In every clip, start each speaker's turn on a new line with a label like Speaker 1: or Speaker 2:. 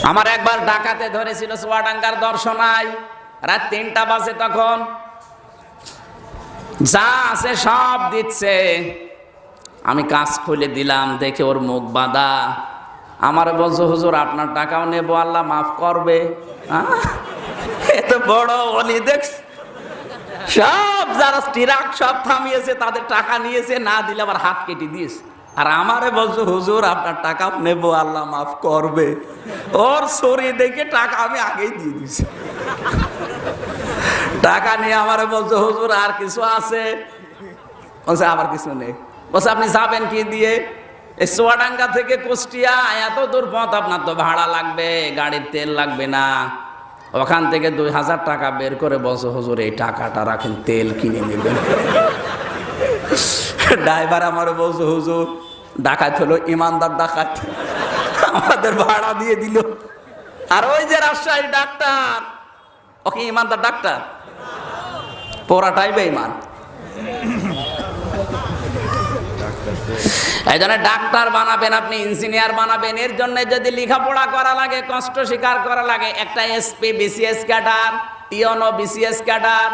Speaker 1: আমার একবার ডাকাতে ধরেছিল চুয়াডাঙ্গার দর্শনায়, রাত 3টা বাজে, তখন যা আছে সব দিচ্ছে। আমি কাজ খুলে দিলাম, দেখে ওর মুখ বাঁধা। আমার বলছো, হুজুর আপনার টাকাও নেবো, আল্লাহ মাফ করবে। এত বড় অলি দেখ, সব যারা ট্রাক সব থামিয়েছে তাদের টাকা নিয়েছে, না দিলে আবার হাত কেটে দিয়েছে। আর আমারে বলছো, হুজুর আপনার টাকা নেবো, আল্লাহ মাফ করবে। ওর শরীর দেখে টাকা আমি আগেই দিয়ে দিয়েছি। টাকা নিয়ে আমারে বলছো, হুজুর আর কিছু আছে? বলছে আবার কিছু নেই। বলছে আপনি যাবেন কি দিয়ে? এই চুয়াডাঙ্গা থেকে কুষ্টিয়া এত দূর পথ, আপনার তো ভাড়া লাগবে, গাড়ির তেল লাগবে না। ওখান থেকে 2000 টাকা বের করে বলছো, হুজুর এই টাকাটা রাখেন, তেল কিনে নেবেন। ড্রাইভার আমারে বলছো, হুজুর ডাকাত হলো ইমানদার ডাকাত, আমাদের ভাড়া দিয়ে দিল। আর ওই যে রাজশাহীর ডাক্তার, ওকে ইমানদার ডাক্তার, পোড়াটাই বেঈমান। এই জন্য ডাক্তার বানাবেন আপনি, ইঞ্জিনিয়ার বানাবেন, এর জন্য যদি লেখাপড়া করা লাগে, কষ্ট স্বীকার করা লাগে, একটা এসপি বিসিএস ক্যাডার, টিওনো বিসিএস ক্যাডার,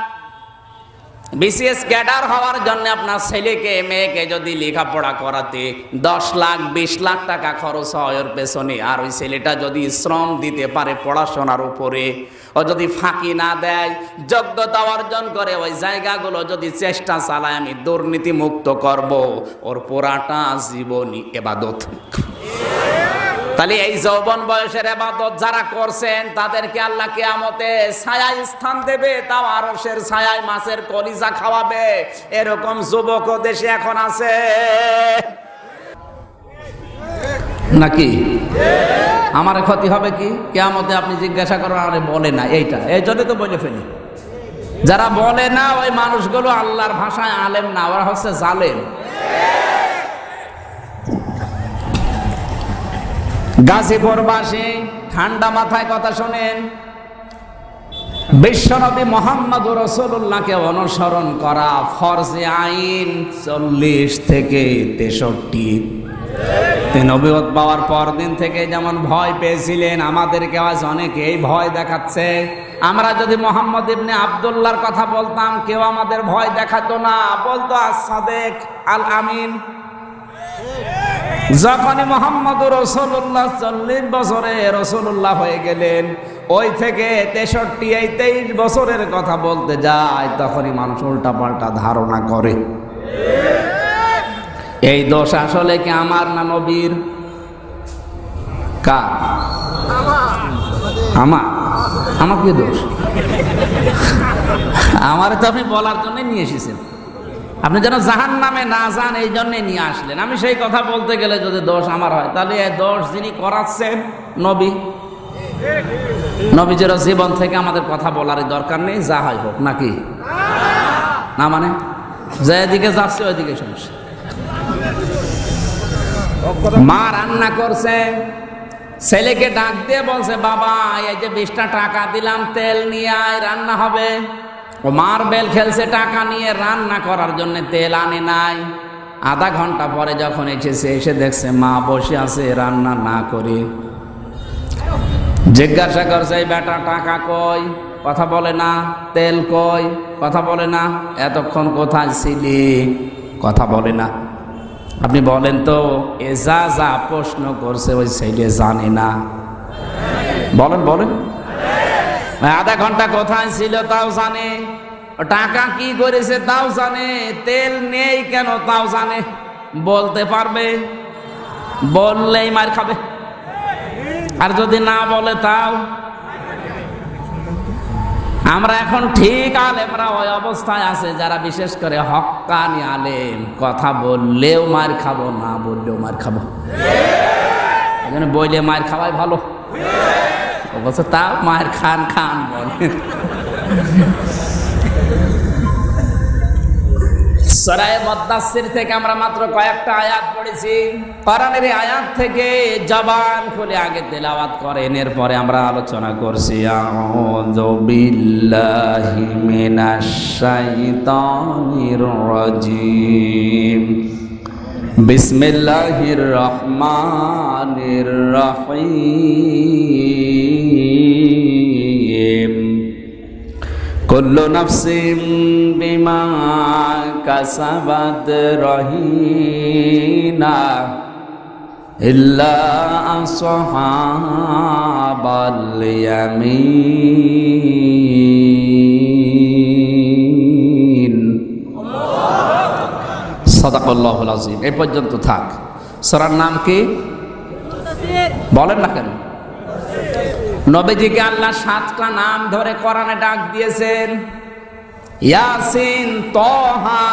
Speaker 1: বিসিএস ক্যাডার হওয়ার জন্য আপনার ছেলেকে মেয়েকে যদি লেখাপড়া করাতে 10 লাখ 20 লাখ টাকা খরচ হয় ওর পেছনে, আর ওই ছেলেটা যদি শ্রম দিতে পারে পড়াশোনার উপরে, ও যদি ফাঁকি না দেয়, যোগ্যতা অর্জন করে, ওই জায়গাগুলো যদি চেষ্টা চালায় আমি দুর্নীতি মুক্ত করব, ওর পুরাটা জীবনই ইবাদত। তাহলে এই যৌবন বয়সের ইবাদত যারা করছেন তাদেরকে আল্লাহ কিয়ামতে ছায়ায় স্থান দেবে, তাও আরশের ছায়ায় মাছের কলিজা খাওয়াবে। এরকম যুবক দেশে এখন আছে নাকি? আমার ক্ষতি হবে কি কিয়ামতে? আপনি জিজ্ঞাসা করেন, আরে বলে না এইটা, এই জন্য তো বলে ফেলি। যারা বলে না ওই মানুষগুলো আল্লাহর ভাষায় আলেম না, ওরা হচ্ছে জালেম। গাজীপুরবাসী ঠান্ডা মাথায় কথা শোনেন, বিশ্বনবী মুহাম্মদুর রাসূলুল্লাহকে অনুসরণ করা ফরজে আইন 40 থেকে 63। নবুয়ত পাওয়ার পর দিন থেকে যেমন ভয় পেয়েছিলেন, আমাদেরকে আজ অনেকেই ভয় দেখাচ্ছে। আমরা যদি মুহাম্মদ ইবনে আব্দুল্লাহর কথা বলতাম, কেউ আমাদের ভয় দেখাতো না, বলতো আস-সাদিক আল আমিন। যখনই মুহাম্মদুর রাসূলুল্লাহ 40 বছরে রাসূলুল্লাহ হয়ে গেলেন, ওই থেকে 63 এই 23 বছরের কথা বলতে যায়, তখনই মানুষ উল্টা পাল্টা ধারণা করে। এই দোষ আসলে কি আমার না নবীর? কার? আমার কি দোষ? আমার তো আপনি বলার জন্য নিয়ে এসেছেন, আপনি যেন জাহান্নামে না যান এই জন্যে নিয়ে আসলেন। আমি সেই কথা বলতে গেলে যদি দোষ আমার হয়, তাহলে এই দোষ যিনি করাচ্ছেন নবী, নবীজির জীবন থেকে আমাদের কথা বলার দরকার নেই, যা হয় হোক নাকি না? মানে যেদিকে যাচ্ছে ওইদিকে সমস্যা। মা রান্না করছে, ছেলেকে ডাক দিয়ে বলছে, বাবা এই যে 20টা টাকা দিলাম, তেল নিয়ে আয়, রান্না হবে। ও মার্বেল খেলছে টাকা নিয়ে, রান্না করার জন্য তেল আনে নাই। আধা ঘন্টা পরে যখন এসেছে, এসে দেখছে মা বসে আছে রান্না না করে। জিজ্ঞাসা করছে, এই বেটা টাকা কই? কথা বলে না। তেল কই? কথা বলে না। এতক্ষণ কোথায় ছিলি? কথা বলে না। আপনি বলেন তো, এ যা যা প্রশ্ন করছে ওই ছেলে জানে না? বলেন বলেন। আধা ঘন্টা কোথায় ছিল তাও জানে, টাকা কি করেছে তাও জানে, তেল নেই কেন তাও জানে। বলতে পারবে? বললেই মার খাবে। আর যদি না বলে তাও। আমরা এখন ঠিক আলেমরা ওই অবস্থায় আছে যারা বিশেষ করে হক্কানি আলেম, কথা বললেও মার খাবো, না বললেও মার খাবো। এজন্য বইলে মার খাওয়াই ভালো। অবশ্য তাও মায়ের খান খান বলে। সূরা মুদ্দাসসির থেকে আমরা মাত্র কয়েকটা আয়াত পড়েছি। কোরআনের এই আয়াত থেকে জবান খুলে আগে তেলাওয়াত করেন, এরপরে আমরা আলোচনা করছি। আউযু বিল্লাহি মিনাশ শাইতানির রাজিম। বিসমিল্লাহির রহমানির রহিম। কুল্লু নাফসিন বিমা কাসাবাত রহিনা ইল্লা আসহাবাল ইয়ামিন। সাদাকাল্লাহুল আযীম। এই পর্যন্ত থাক। সূরার নাম কি বলেন না কেন? নবীজিকে আল্লাহ 7টা নাম ধরে কোরআনে ডাক দিয়েছেন। ইয়াসিন, তাহা,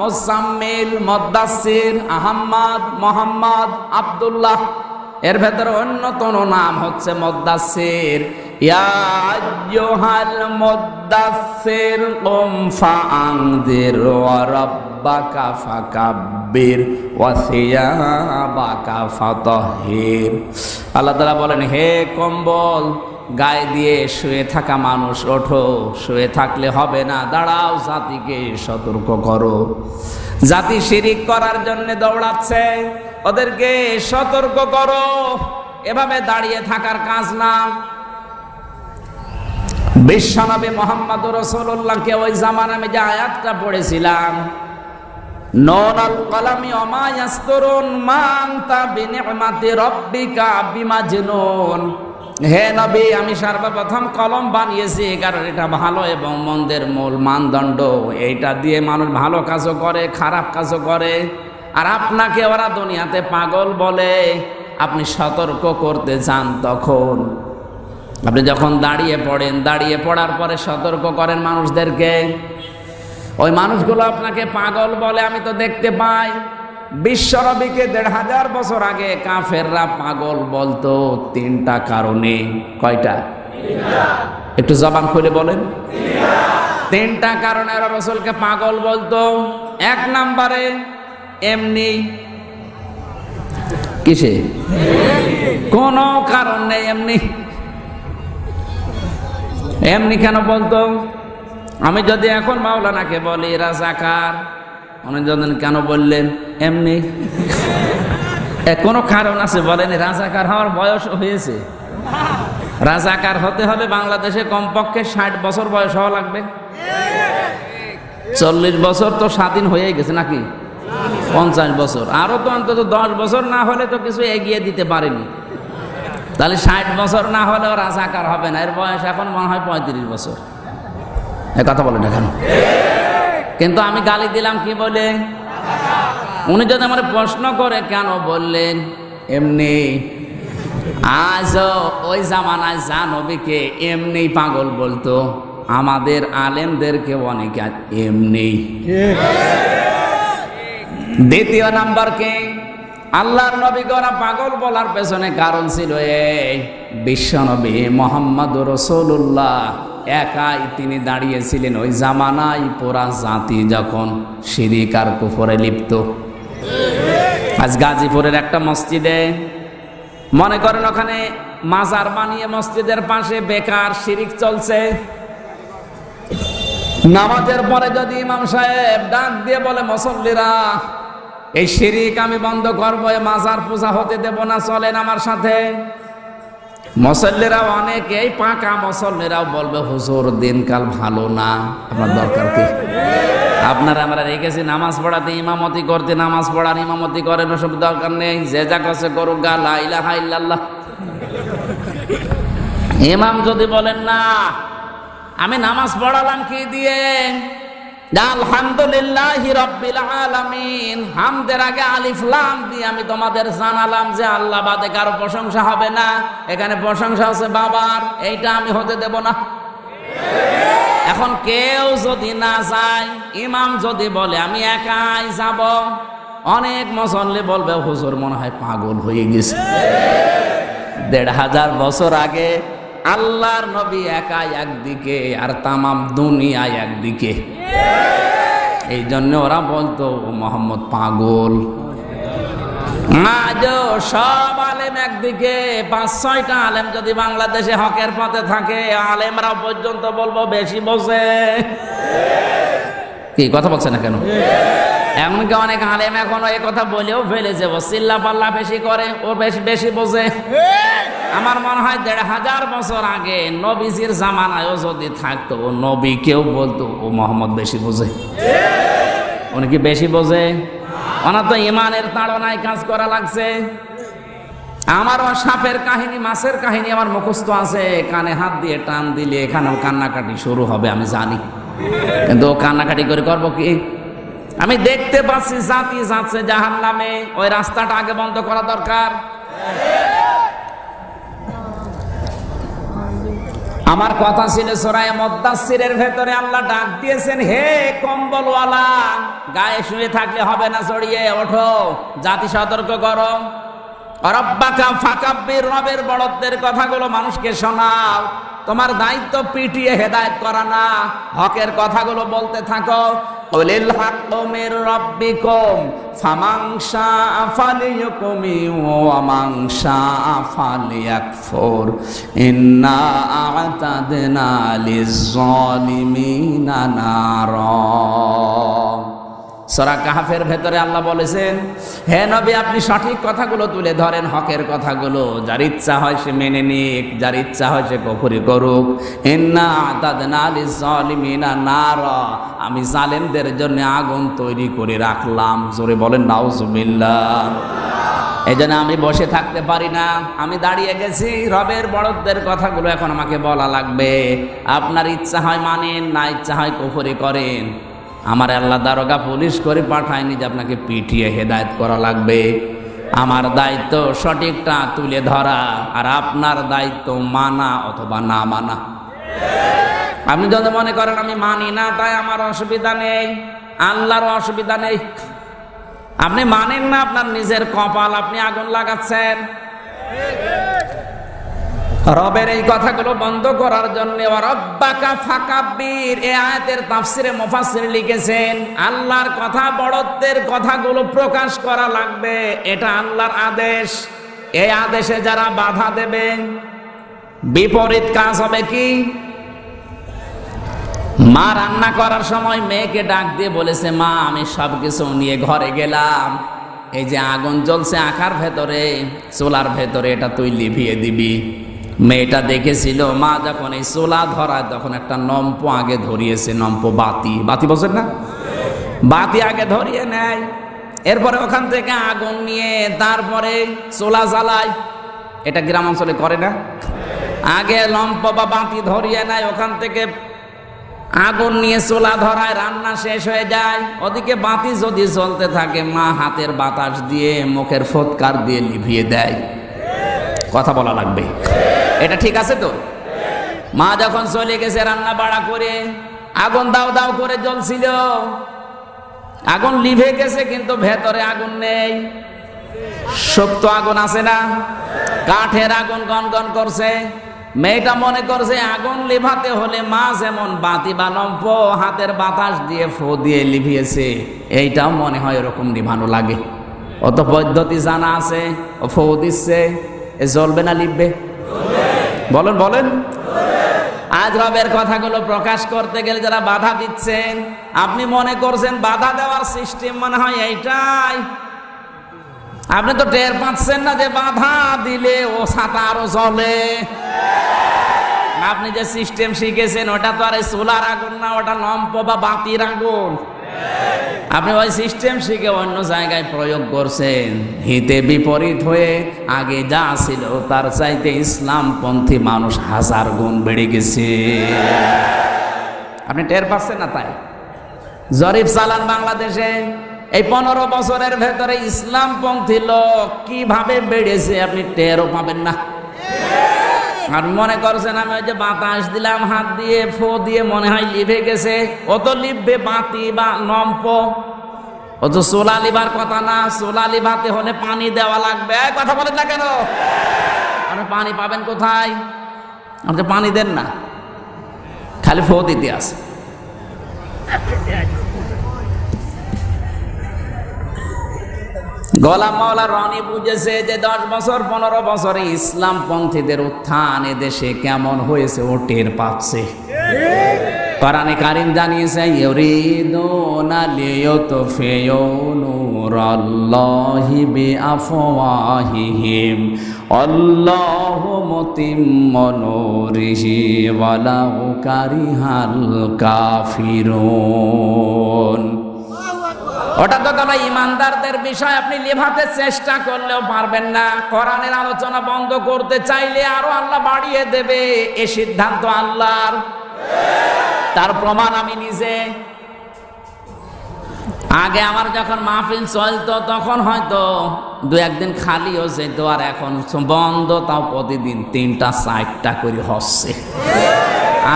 Speaker 1: মুজাম্মিল, মুদ্দাসসির, আহমদ, মুহাম্মদ, আব্দুল্লাহ। এর ভেতরে অন্যতম নাম হচ্ছে মুদ্দাসসির। ইয়া আইয়ুহাল মুদ্দাসসির কুম ফাআনযির ওয়া রাব্বাকা ফাকাব্বির ওয়া সিয়াবাকা ফাতাহহির। আল্লাহ তাআলা বলেন, হে কম্বল গায়ে দিয়ে শুয়ে থাকা মানুষ, ওঠো। শুয়ে থাকলে হবে না, দাঁড়াও, জাতিকে সতর্ক করো। জাতি শিরিক করার জন্য দৌড়াচ্ছে, ওদেরকে সতর্ক করো। এভাবে দাঁড়িয়ে থাকার কাজ না। বিশ্বনবী মুহাম্মদুর রাসূলুল্লাহকে ওই জামানায় আমি যে আয়াতটা পড়েছিলাম, নুনুল কলামি ওয়া মা ইয়াসতুরুন মা আনতা বিনি'মাতি রাব্বিকা বিমাজনুন। হে নবী, আমি সর্বপ্রথম কলম বানিয়েছি, কারণ এটা ভালো এবং মন্দের মূল মানদণ্ড। এইটা দিয়ে মানুষ ভালো কাজও করে, খারাপ কাজও করে। আর আপনাকে ওরা দুনিয়াতে পাগল বলে। আপনি সতর্ক করতে চান, তখন আপনি যখন দাঁড়িয়ে পড়েন, দাঁড়িয়ে পড়ার পরে সতর্ক করেন মানুষদেরকে। ওই মানুষগুলো আপনাকে পাগল বলে, আমি তো দেখতে পাই। বিশ্বনবীকে 1500 বছর আগে কাফেররা পাগল বলতো 3টা কারণে। কয়টা? একটু জবান খুলে বলেন। 3টা কারণে ওরা রাসূলকে পাগল বলতো। 1 নম্বরে এমনি। কিসে? কোনো কারণ নেই, এমনি। এমনি কেন বলতো? আমি যদি এখন মাওলানাকে বলি রাজাকার, উনি যদি কেন বললেন এমনি? কোনো কারণ আছে বলেন? রাজাকার হওয়ার বয়স হয়েছে। রাজাকার হতে হলে বাংলাদেশে কমপক্ষে 60 বছর বয়স হওয়া লাগবে। 40 বছর তো স্বাধীন হয়ে গেছে নাকি? 50 বছর, আরো তো অন্তত 10 বছর না হলে তো কিছু এগিয়ে দিতে পারেনি। তাহলে 60 বছর না হলেও রাজাকার হবে না। এর বয়স এখন মনে হয় 35 বছর। এ কথা বলেন এখন। কিন্তু আমি গালি দিলাম কি বলে? উনি যদি আমার প্রশ্ন করে কেন বললেন এমনি, আজও ওই জামানায় যা নবীকে এমনি পাগল বলতো, আমাদের আলেমদেরকে অনেকে এমনি। দ্বিতীয় নাম্বার কে? আল্লাহর নবীকে ওরা পাগল বলার পেছনে কারণ ছিল এই, বিশ্বনবী মুহাম্মদুর রাসূলুল্লাহ একাই তিনি দাঁড়িয়েছিলেন ওই জামানায়। পুরা জাতি যখন শিরিক আর কুফরে লিপ্ত। আজ গাজীপুরের একটা মসজিদে মনে করেন ওখানে মাজার বানিয়ে মসজিদের পাশে বেকার শিরিক চলছে। নামাজের পরে যদি ইমাম সাহেব ডাক দিয়ে বলে, মুসল্লিরা এই শিরিক আমি বন্ধ করবো, মাজার পূজা হতে দেব না, চলেন আমার সাথে। মুসল্লিরাও অনেকেই পাকা মুসল্লিরাও বলবে, হুজুর দিনকাল ভালো না, আপনার দরকার কি? আপনারা আমরা রেখেছি নামাজ পড়াতে, ইমামতি করতে, নামাজ পড়ার ইমামতি করেন, ওসব দরকার নেই। যে যা কাছে করুক গা, লা ইলাহা ইল্লাল্লাহ। ইমাম যদি বলেন না আমি নামাজ পড়ালাম কি দিয়ে, আলহামদুলিল্লাহি রাব্বিল আলামিন, হামদের আগে আলিফ লাম দিয়ে আমি তোমাদের জানালাম যে আল্লাহ বাদে কারো প্রশংসা হবে না, এখানে প্রশংসা হচ্ছে বাবার, এইটা আমি হতে দেব না। এখন কেউ যদি না যায়, ইমাম যদি বলে আমি একাই যাব, অনেক মুসল্লি বলবে হুজুর মনে হয় পাগল হয়ে গেছে। 1500 বছর আগে আল্লাহর নবী একাই একদিকে আর তামাম দুনিয়া একদিকে। এই জন্য ওরা বলতো মোহাম্মদ পাগল। আজও সব আলেম একদিকে, 5-6টা আলেম যদি বাংলাদেশে হকের পথে থাকে, আলেমরা পর্যন্ত বলবো বেশি বোঝে। কি কথা বলছে না কেন? এমনকি অনেক আলেম এখনো এই কথা বলেও ফেলেছে, ও চিল্লা পাল্লা বেশি করে, ও বেশি বোঝে। আমার মনে হয় ১৫০০ বছর আগে নবীজির জামানায়ও যদি থাকতো, ও নবী কেউ বলতো ও মোহাম্মদ বেশি বোঝে। উনি কি বেশি বোঝে? ওনার তো ইমানের তাড়নায় কাজ করা লাগছে। আমারও সাপের কাহিনী, মাছের কাহিনী আমার মুখস্থ আছে, কানে হাত দিয়ে টান দিলে এখানেও কান্নাকাটি শুরু হবে আমি জানি, কিন্তু ও কান্নাকাটি করে করবো কি? আমি দেখতে পাচ্ছি জাতি যাচ্ছে জাহান্নামে, ওই রাস্তাটা আগে বন্ধ করা দরকার। আমার কথা ছিল সূরা মুদ্দাসসিরের ভেতরে আল্লাহ ডাক দিয়েছেন, হে কম্বলওয়ালা, গায়ে শুয়ে থাকলে হবে না, ছড়িয়ে ওঠো, জাতি সতর্ক করো। রব্বাকা ফাকাব্বির, রবের বড়ত্বের কথাগুলো মানুষকে শোনাও। তোমার দায়িত্ব পিটিয়ে হেদায়েত করা না, হকের কথাগুলো বলতে থাকো। কুলিল হাক্কু মির রাব্বিকুম ফামান শাআ ফালিয়ুমিন ওয়া মান শাআ ফালিয়াকফুর ইন্না আ'তাদনা লিয-যালিমিনা নারা। সূরা কাহফের ভেতরে আল্লাহ বলেছেন, হে নবী আপনি সঠিক কথাগুলো তুলে ধরেন, হকের কথাগুলো। যার ইচ্ছা হয় সে মেনে নিক, যার ইচ্ছা হয় সে কুফরি করুক। ইন্না আ'তাদনা লিয-যালিমিনা নারা, আমি জালেমদের জন্য আগুন তৈরি করে রাখলাম। জোরে বলেন নাউজুবিল্লাহ। এই জন্য আমি বসে থাকতে পারি না, আমি দাঁড়িয়ে গেছি। রবের বড়ত্বের কথাগুলো এখন আমাকে বলা লাগবে। আপনার ইচ্ছা হয় মানেন, না ইচ্ছা হয় কুফরি করেন। আমার আল্লাহ দারোগা পুলিশ করে পাঠায়নি যে আপনাকে পিটিয়ে হেদায়েত করা লাগবে। আমার দায়িত্ব সঠিকটা তুলে ধরা, আর আপনার দায়িত্ব মানা অথবা না মানা। আপনি যদি মনে করেন আমি মানি না তাই আমার অসুবিধা নেই, আল্লাহর অসুবিধা নেই। আপনি মানেন না, আপনার নিজের কপাল, আপনি আগুন লাগাচ্ছেন। রবের এই কথাগুলো বন্ধ করার জন্য রব্বাকা ফাকাব্বির, এই আয়াতের তাফসিরে মুফাসসির লিখেছেন, আল্লাহর কথা, বড়ত্বের কথাগুলো প্রকাশ করা লাগবে, এটা আল্লাহর আদেশ। এই আদেশে যারা বাধা দেবে, বিপরীত কাজ হবে কি? মা রান্না করার সময় মেয়েকে ডাক দিয়ে বলেছে, মা আমি সবকিছু নিয়ে ঘরে গেলাম, এই যে আগুন জ্বলছে আখার ভেতরে, চুলার ভেতরে, এটা তুই লিভিয়ে দিবি। মেয়েটা দেখেছিল মা যখন এই চুলা ধরায় তখন একটা নম্প আগে ধরিয়েছে, নম্প বাতি, বাতি বোঝেন না, বাতি আগে ধরিয়ে নেয়। এরপরে ওখান থেকে আগুন নিয়ে তারপরে চুলা জ্বালায়। এটা গ্রাম অঞ্চলে করে না? আগে লম্প বা বাতি ধরিয়ে নেয়, ওখান থেকে আগুন নিয়ে চুলা ধরায়, রান্না শেষ হয়ে যায়। ওদিকে বাতি যদি জ্বলতে থাকে, মা হাতের বাতাস দিয়ে, মুখের ফৎকার দিয়ে লিভিয়ে দেয়। কথা বলা লাগবে, এটা ঠিক আছে তো? মা যখন চলে গেছে রান্না বাড়া করে, আগুন দাও দাও করে জ্বলছিল, আগুন লিভে গেছে কিন্তু ভেতরে আগুন নেই। শক্ত আগুন আছে না, কাঠের আগুন গনগন করছে। মেয়েটা মনে করছে আগুন লিভাতে হলে মা যেমন বাতি বা লম্প হাতের বাতাস দিয়ে ফো দিয়ে লিভিয়েছে, এইটাও মনে হয় এরকম নিভানো লাগে। অত পদ্ধতি জানা আছে, ও ফো দিচ্ছে, এ জ্বলবে না লিখবে? বলেন বলেন। আজ রবের কথাগুলো প্রকাশ করতে গেলে যারা বাধা দিচ্ছেন, আপনি মনে করছেন বাধা দেওয়ার সিস্টেম মনে হয় এইটাই। আপনি তো টের পাচ্ছেন না যে বাধা দিলে ও ছাতা আরো জ্বলে। আপনি যে সিস্টেম শিখেছেন ওটা তো আর সোলার আগুন না, ওটা লম্প বা বাতির আগুন। আপনি ওই সিস্টেম শিখে অন্য জায়গায় প্রয়োগ করছেন, হিতে বিপরীত হয়ে আগে যা ছিল তার চাইতে ইসলামপন্থী মানুষ 1000 গুণ বেড়ে গেছে। আপনি টের পাচ্ছেন না? তাই জরিপ চালান বাংলাদেশে, এই 15 বছরের ভেতরে ইসলামপন্থী লোক কিভাবে বেড়েছে আপনি টেরও পাবেন না। আর মনে করছেন আমি ওই যে বাতাস দিলাম হাত দিয়ে, ফো দিয়ে, মনে হয় লিভে গেছে। ও তো লিভবে বাতি বা লম্প, ও তো সোলা লিভার কথা না। সোলা লিভাতে হলে পানি দেওয়া লাগবে। কথা বলেন না কেন? আপনি পানি পাবেন কোথায়? আপনি পানি দেন না, খালি ফো দিতে আছে। গোলাম মাওলা রনি বুঝেছে যে 10 বছর 15 বছরে ইসলামপন্থীদের উত্থান এদেশে কেমন হয়েছে ও টের পাচ্ছে। কোরআনে কারীম জানিয়েছে ইউরিদুনা লিয়ুতফিউ নূরাল্লাহি বিআফওয়াহিহিম আল্লাহু মুতিম্মু নূরিহি ওয়ালাউ কারিহাল কাফিরুন। ওটা তো তবে ইমানদারদের বিষয়, আপনি লেভাতে চেষ্টা করলেও পারবেন না। কোরআনের আলোচনা বন্ধ করতে চাইলে আরো আল্লাহ বাড়িয়ে দেবে, এ সিদ্ধান্ত আল্লাহর। তার প্রমাণ আমি নিজে। আগে আমার যখন মাহফিল চলতো তখন হয়তো দু একদিন খালিও যেত, আর এখন বন্ধ, তাও প্রতিদিন 3টা 4টা করে হচ্ছে।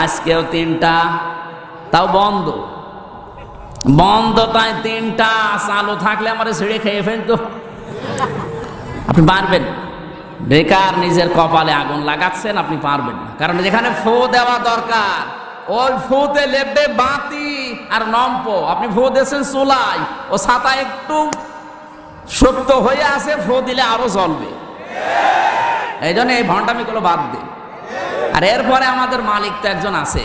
Speaker 1: আজকেও 3টা, তাও বন্ধ। বন্ধ তাই 3টা, চালু থাকলে আমার ছেড়ে খেয়ে ফেলতো। আপনি পারবেন? বেকার নিজের কপালে আগুন লাগাচ্ছেন, আপনি পারবেন না। কারণ যেখানে ফু দেওয়া দরকার ওই ফুতে লেপবে বাতি আর নম্প। আপনি ফু দিয়েছেন চুলাই, ও ছাতা একটু শক্ত হয়ে আছে, ফু দিলে আরো জ্বলবে। এই জন্য এই ভণ্ডামিগুলো বাদ দিন। আর এরপরে আমাদের মালিক তো একজন আছে,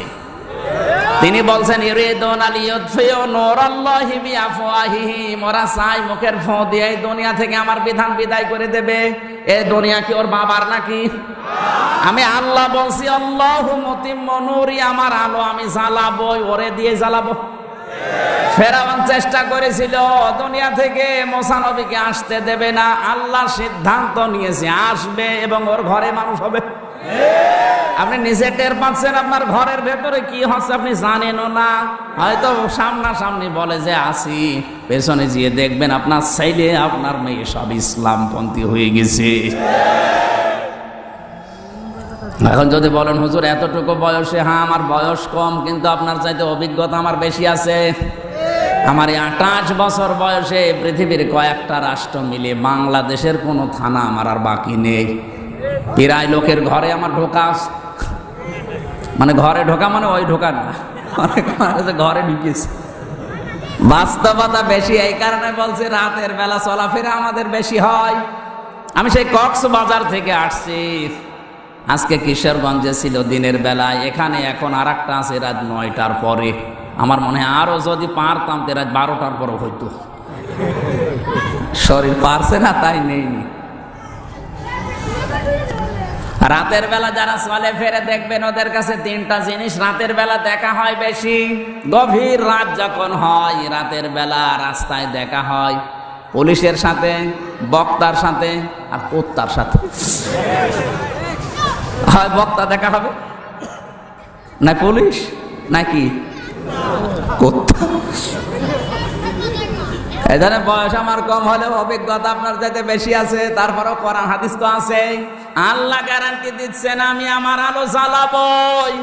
Speaker 1: তিনি বলছেন ইউরিদুনা লিয়ুতফিউ নূরাল্লাহি বিআফওয়াহিহিম, ওরা চায় মুখের ফু দিয়ে এই দুনিয়া থেকে আমার বিধান বিদায় করে দেবে। এই দুনিয়া কি ওর বাবার নাকি? আমি আল্লাহ বলছি আল্লাহু মুতিম্মু নূরি, আমার আলো আমি জ্বালাবো, ওরে দিয়ে জ্বালাবো। ফেরাউন চেষ্টা করেছিল দুনিয়া থেকে মুসা নবীকে আসতে দেবে না, আল্লাহ সিদ্ধান্ত নিয়েছে আসবে এবং ওর ঘরে মানুষ হবে। আপনি নিজে টের পাচ্ছেন আপনার ঘরের ভেতরে কি হচ্ছে, আপনি জানেনও না। হয়তো সামনাসামনি বলে যে আসি, পেছনে গিয়ে দেখবেন আপনার ছেলে আপনার মেয়ে সব ইসলামপন্থী হয়ে গেছে। এখন যদি বলেন হুজুর এতটুকু বয়সে, হ্যাঁ আমার বয়স কম, কিন্তু আপনার চাইতে অভিজ্ঞতা আমার বেশি আছে। আমার এই 28 বছর বয়সে পৃথিবীর কয়েকটা রাষ্ট্র মিলে বাংলাদেশের কোনো থানা আমার আর বাকি নেই। প্রায় লোকের ঘরে আমার ঢোকা, মানে ঘরে ঢোকা মানে ওই ঢোকা না, ঘরে ঢুকেছে। বাস্তবতা বেশি, এই কারণে বলছে রাতের বেলা চলাফেরা আমাদের বেশি হয়। আমি সেই কক্সবাজার থেকে আসছি, আজকে কিশোরগঞ্জে ছিল দিনের বেলায়, এখানে এখন আর একটা আছে রাত 9টার পরে। আমার মনে হয় আরো যদি পারতাম তো রাত 12টার পরে হইতো। শরীর পারছে না তাই নেইনি। রাতের বেলা যারা চলে ফেরে দেখবেন ওদের কাছে 3টা জিনিস রাতের বেলা দেখা হয় বেশি। গভীর রাত যখন হয় রাতের বেলা রাস্তায় দেখা হয় পুলিশের সাথে, বক্তার সাথে আর কুত্তার সাথে। হয় বক্তা দেখা হবে, না পুলিশ নাকি কুত্তা। এই ধরনের বয়স আমার কম হলেও অভিজ্ঞতা আপনার চাইতে বেশি আছে। তারপরেও কোরআন হাদিস তো আছে। আল্লাহ গ্যারান্টি দিচ্ছেন আমি আমার আলো জ্বালাবই,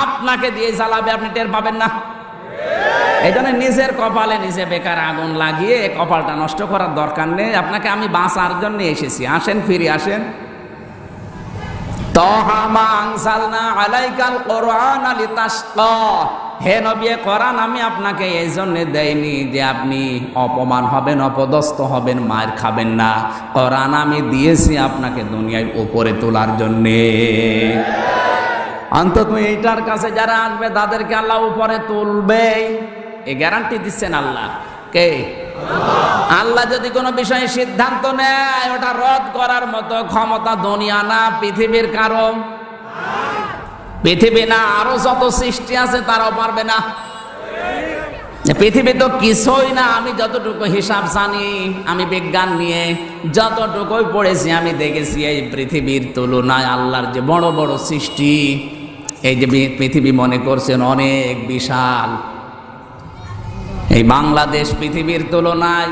Speaker 1: আপনাকে দিয়ে জ্বালাবে, আপনি টের পাবেন না। এই জন্য নিজের কপালে নিজে বেকার আগুন লাগিয়ে কপালটা নষ্ট করার দরকার নেই। আপনাকে আমি বাঁচার জন্য এসেছি, আসেন ফিরে আসেন। হে নবী, কোরআন আমি আপনাকে এই জন্য দেইনি যে আপনি অপমান হবেন, অপদস্থ হবেন, মার খাবেন না। কোরআন আমি দিয়েছি আপনাকে দুনিয়ায় উপরে তোলার জন্যে। অন্তত এইটার কাছে যারা আসবে তাদেরকে আল্লাহ উপরে তুলবে, এই গ্যারান্টি দিচ্ছেন আল্লাহ। কে? আল্লাহ যদি কোনো বিষয়ে সিদ্ধান্ত নেয় ওটা রদ করার মতো ক্ষমতা দুনিয়া না পৃথিবীর কারো, পৃথিবী না আরো যত সৃষ্টি আছে তারাও পারবে না। পৃথিবী তো কিছুই না। আমি যতটুকু হিসাব জানি, আমি বিজ্ঞান নিয়ে যতটুকুই পড়েছি, আমি দেখেছি এই পৃথিবীর তুলনায় আল্লাহর যে বড় বড় সৃষ্টি, এই যে পৃথিবী মনে করছেন অনেক বিশাল, এই বাংলাদেশ পৃথিবীর তুলনায়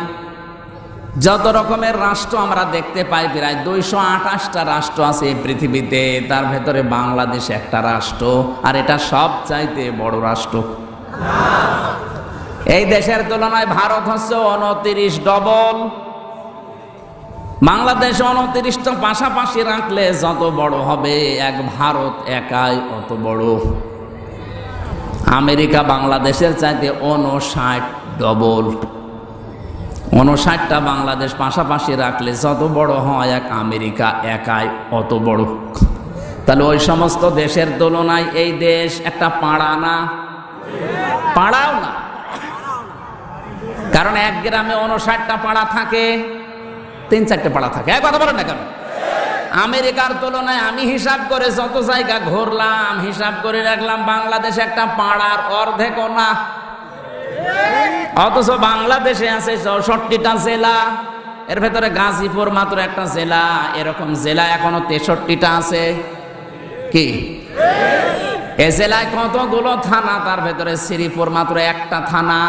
Speaker 1: যত রকমের রাষ্ট্র আমরা দেখতে পাই, প্রায় 228টা রাষ্ট্র আছে এই পৃথিবীতে, তার ভেতরে বাংলাদেশ একটা রাষ্ট্র, আর এটা সবচাইতে বড় রাষ্ট্র। এই দেশের তুলনায় ভারত হচ্ছে 29 ডবল। বাংলাদেশ 29টা পাশাপাশি রাখলে যত বড় হবে, এক ভারত একাই অত বড়। আমেরিকা বাংলাদেশের চাইতে 59 ডবল। 59টা বাংলাদেশ পাশাপাশি রাখলে যত বড় হয়, এক আমেরিকা একাই অত বড়। তাহলে ওই সমস্ত দেশের তুলনায় এই দেশ একটা পাড়া না, পাড়াও না, কারণ এক গ্রামে 59টা পাড়া থাকে, 3-4টে পাড়া থাকে। এক কথা বলেন না কেন? আমেরিকার তুলনায় আমি হিসাব করে যত জায়গা ঘুরলাম, হিসাব করে রাখলাম বাংলাদেশ একটা পাড়ার অর্ধেকও না। অথচ বাংলাদেশে আছে 64টা জেলা, এর ভেতরে গাজীপুর মাত্র একটা জেলা। এরকম জেলা এখনো 63টা আছে। কি এ জেলায় কতগুলো থানা, তার ভেতরে শ্রীপুর মাত্র একটা থানা।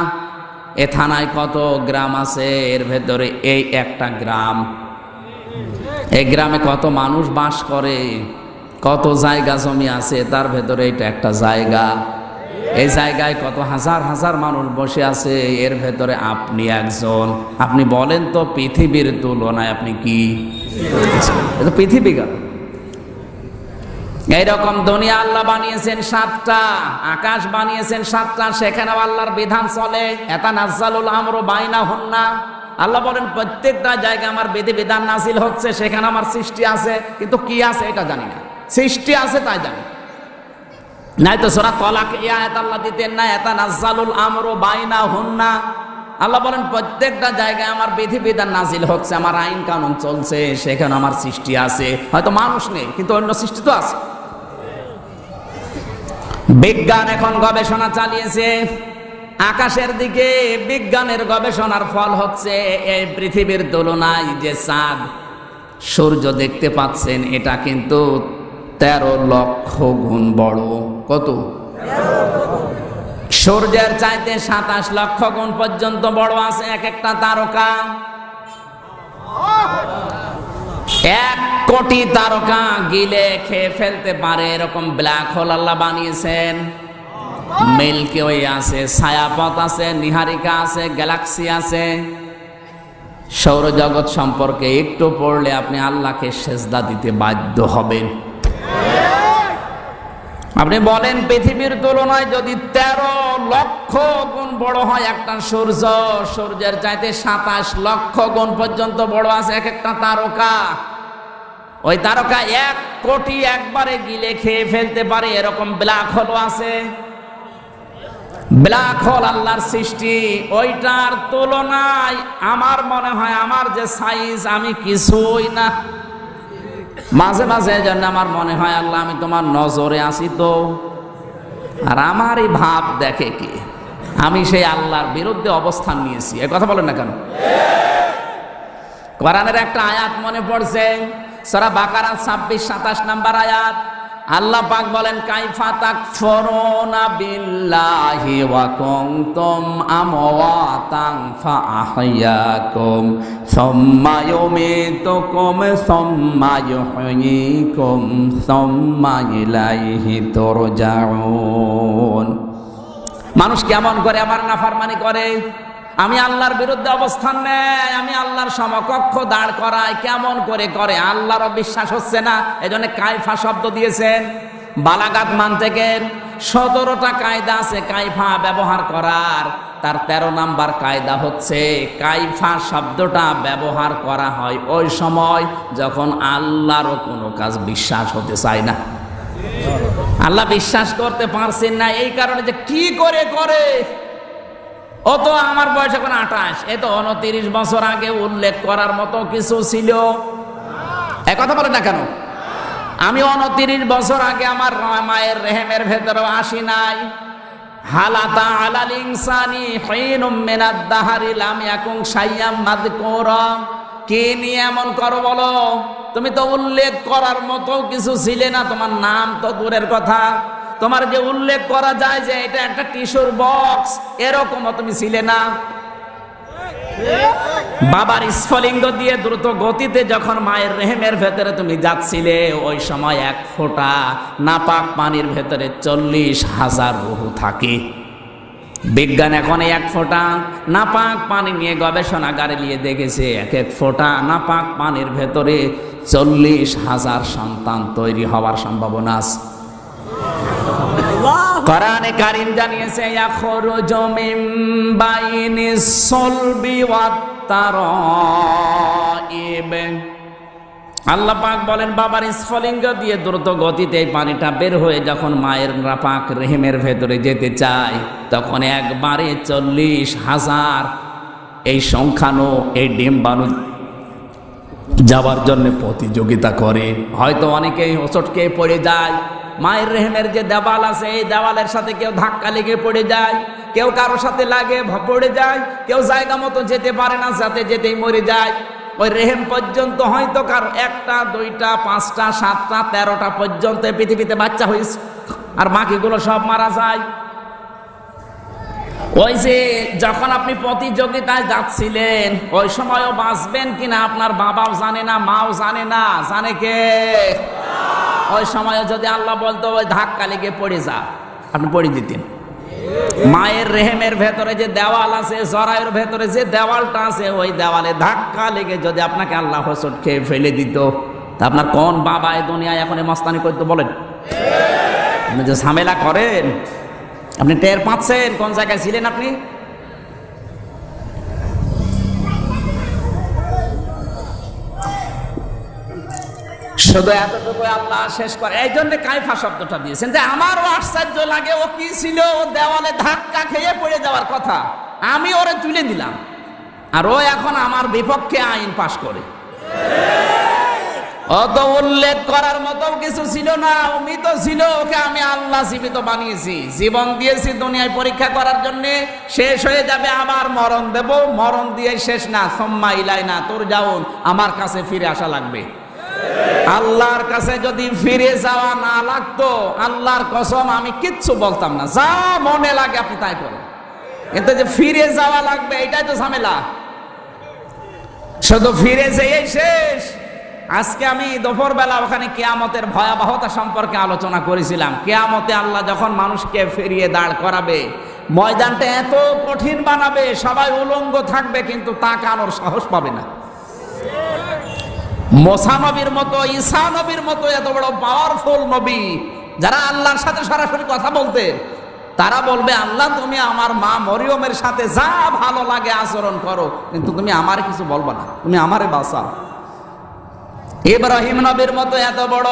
Speaker 1: এ থানায় কত গ্রাম আছে, এর ভেতরে এই একটা গ্রাম। এই গ্রামে কত মানুষ বাস করে, কত জায়গা জমি আছে, তার ভেতরে এটা একটা জায়গা। এই জায়গায় কত হাজার হাজার মানুষ বসে আছে, এর ভেতরে আপনি একজন। আপনি বলেন তো পৃথিবীর তুলনায় আপনি কি? এটা পৃথিবী গা। এইরকম দুনিয়া আল্লাহ বানিয়েছেন 7টা, আকাশ বানিয়েছেন 7টা, সেখানেও আল্লাহর বিধান চলে। ইয়াতানাজ্জালুল আমরু বাইনাহুন্না। আল্লাহ বলেন প্রত্যেকটা জায়গায় আমার বিধিবিধান নাযিল হচ্ছে, সেখানে আমার সৃষ্টি আছে, কিন্তু কি আছে এটা জানি না। সৃষ্টি আছে তাই জানি, নাই তো সূরা তালাক এই আয়াত আল্লাহ দিতেন না, ইয়াতানাজ্জালুল আমরু বাইনাহুন্না। আল্লাহ বলেন প্রত্যেকটা জায়গায় আমার বিধিবিধান নাযিল হচ্ছে, আমার আইন কানুন চলছে, সেখানে আমার সৃষ্টি আছে। হয়তো মানুষ নেই, কিন্তু অন্য সৃষ্টি তো আছে। বিজ্ঞান এখন গবেষণা চালিয়েছে আকাশের দিকে। বিজ্ঞানের গবেষণার ফল হচ্ছে এই পৃথিবীর তুলনায় যে চাঁদ সূর্য দেখতে পাচ্ছেন, এটা কিন্তু 13 লক্ষ গুণ বড়। কত? সূর্যের চাইতে 27 লক্ষ গুণ পর্যন্ত বড় আছে এক একটা তারকা। 1 কোটি তারকা গিলে খেয়ে ফেলতে পারে এরকম ব্ল্যাক হোল আল্লাহ বানিয়েছেন। মিল্কি ওয়ে আছে, ছায়াপথ আছে, নিহারিকা আছে, গ্যালাক্সি আছে। সৌরজগৎ সম্পর্কে একটু পড়লে আপনি আল্লাহকে সেজদা দিতে বাধ্য হবেন। আপনি বলেন পৃথিবীর তুলনায় যদি 13 লক্ষ গুণ বড় হয় একটা সূর্য, সূর্যের চাইতে 27 লক্ষ গুণ পর্যন্ত বড় আছে এক একটা তারকা। ওই তারকা 1 কোটি একবারে গিলে খেয়ে ফেলতে পারে এরকম ব্ল্যাক হোল আছে। ব্ল্যাক হোল আল্লাহর সৃষ্টি, ওইটার তুলনায় আমার মনে হয় আমার যে সাইজ, আমি কিছুই না। মাঝে মাঝে এজন্য আমার মনে হয় আল্লাহ আমি তোমার নজরে আছি তো, আর আমারই ভাব দেখে কি, আমি সেই আল্লাহর বিরুদ্ধে অবস্থান নিয়েছি। এ কথা বলেন না কেন? কোরআনের একটা আয়াত মনে পড়ছে, সূরা বাকারা 26-27 নম্বর আয়াত। আল্লাহ পাক বলেন কাইফা তাকফুরুনা বিল্লাহি ওয়া কুনতুম আমওয়াতান ফাআহইয়াকুম সুম্মা ইউমীতুকুম সুম্মা ইউহয়ীকুম সুম্মা ইলাইহি তুরজাউন। মানুষ কেমন করে আমার নাফরমানি করে, আমি আল্লাহর বিরুদ্ধে অবস্থান নেয়, আমি আল্লাহর সমকক্ষ দাঁড় করাই, কেমন করে করে আল্লাহরও বিশ্বাস হচ্ছে না। এজন্য কাইফা শব্দ দিয়েছেন। বালাগাত মানতেকের 17টা কায়দা আছে কাইফা ব্যবহার করার। তার 13 নাম্বার কায়দা হচ্ছে কাইফা শব্দটা ব্যবহার করা হয় ওই সময় যখন আল্লাহরও কোনো কাজ বিশ্বাস হতে চায় না। আল্লাহ বিশ্বাস করতে পারছেন না, এই কারণে যে কি করে করে। ও তো আমার বয়স এখন 28, এ তো 29 বছর আগে উল্লেখ করার মতো কিছু ছিল। এ কথা বলে না কেন? আমি 29 বছর আগে আমার মায়ের রেহেমের ভেতরে আসি নাই। হালাতা আলাল ইনসানি হিনুম মিনাদ দাহরি লাম ইয়াকুন শাইয়াম মাযকুরা। কে নিয়ে এমন করো বলো? তুমি তো উল্লেখ করার মতো কিছু ছিলে না, তোমার নাম তো দূরের কথা, তোমার যে উল্লেখ করা যায় যে এটা একটা টিস্যুর বক্স, এরকমও তুমি ছিলে না। বাবার স্ফলিঙ্গ দিয়ে দ্রুত গতিতে যখন মায়ের রেহেমের ভেতরে তুমি যাচ্ছিলে, ওই সময় 1 ফোঁটা নাপাক পানির ভেতরে 40,000 রূহ থাকে। বিজ্ঞান এখন 1 ফোঁটা নাপাক পানি নিয়ে গবেষণাগারে নিয়ে দেখেছে 1 ফোঁটা নাপাক পানির ভেতরে 40,000 সন্তান তৈরি হওয়ার সম্ভাবনা আছে। কোরআনে কারীম জানিয়েছে ইয়াখরুজু মিন বাইনিস সালবি ওয়াত তারাইব। আল্লাহ পাক বলেন বাবার স্ফলিঙ্গ দিয়ে দ্রুত গতিতে এই পানিটা বের হয়ে যখন মায়ের পাক রেহেমের ভেতরে যেতে চায়, তখন একবারে 40,000 এই সংখ্যানো এই ডিম্বাণু যাবার জন্য প্রতিযোগিতা করে। হয়তো অনেকেই হোঁচট খেয়ে পড়ে যায়। মায়ের রেহেমের যে দেওয়াল আছে, এই দেওয়ালের সাথে কেউ ধাক্কা লেগে পড়ে যায়, কেউ কারোর সাথে লাগে পড়ে যায়, কেউ জায়গা মতো যেতে পারে না, সাথে যেতেই মরে যায়। ওই রেহেম পর্যন্ত হয়তো কারো 1টা 2টা 5টা 7টা 13টা পর্যন্ত পৃথিবীতে বাচ্চা হয়েছে, আর বাকিগুলো সব মারা যায়। ওই যে যখন আপনি প্রতিযোগিতায় যাচ্ছিলেন, ওই সময়ও বাঁচবেন কিনা আপনার বাবাও জানে না, মাও জানে না, জানে কে? ওই সময়ও যদি আল্লাহ বলতো ওই ধাক্কা লেগে পড়ে যা, আপনি পড়ে দিতেন। মায়ের রেহেমের ভেতরে যে দেওয়াল আছে, জরায়ুর ভেতরে যে দেওয়ালটা আছে, ওই দেওয়ালে ধাক্কা লেগে যদি আপনাকে আল্লাহ হোঁচট খেয়ে ফেলে দিত, তা আপনার কোন বাবা এই দুনিয়ায় এখন মস্তানি করতে বলেন? আপনি যে ঝামেলা করেন, আপনি টের পাচ্ছেন কোন জায়গায় ছিলেন আপনি? শুধু এতটুকু আল্লাহ শেষ করে। এই জন্য কাইফা শব্দটা দিয়েছেন, যে আমারও আশ্চর্য লাগে, ও কি ছিল, ও দেওয়ালে ধাক্কা খেয়ে পড়ে যাওয়ার কথা, আমি ওরে তুলে দিলাম, আর ও এখন আমার বিপক্ষে আইন পাশ করে। অত উল্লেখ করার মতো কিছু ছিল না, অমিত ছিল, ওকে আমি আল্লাহ জীবিত বানিয়েছি, জীবন দিয়েছি দুনিয়ায় পরীক্ষা করার জন্য। শেষ হয়ে যাবে, আবার মরণ দেব, মরণ দিয়ে শেষ না, সুম্মা ইলাইনা তুরজাউন, আমার কাছে ফিরে আসা লাগবে। আল্লাহর কাছে যদি ফিরে যাওয়া না লাগতো, আল্লাহর কসম আমি কিচ্ছু বলতাম না, যা মনে লাগে আপনি তাই করেন, কিন্তু যে ফিরে যাওয়া লাগবে এটাই তো ঝামেলা। শুধু ফিরে যেয়েই শেষ। আজকে আমি দুপুরবেলা ওখানে কিয়ামতের ভয়াবহতা সম্পর্কে আলোচনা করেছিলাম। কিয়ামতে আল্লাহ যখন মানুষকে ফিরিয়ে দাঁড় করাবে, ময়দানটা এত কঠিন বানাবে, সবাই উলঙ্গ থাকবে, কিন্তু তাকানোর সাহস পাবে না। মুসা নবীর মতো, ঈসা নবীর মতো এত বড় পাওয়ারফুল নবী, যারা আল্লাহর সাথে সরাসরি কথা বলতেন, তারা বলবে আল্লাহ তুমি আমার মা মরিয়মের সাথে যা ভালো লাগে আচরণ করো, কিন্তু তুমি আমার কিছু বলবা না, তুমি আমারে বাঁচাও। ইব্রাহিম নবীর মতো এত বড়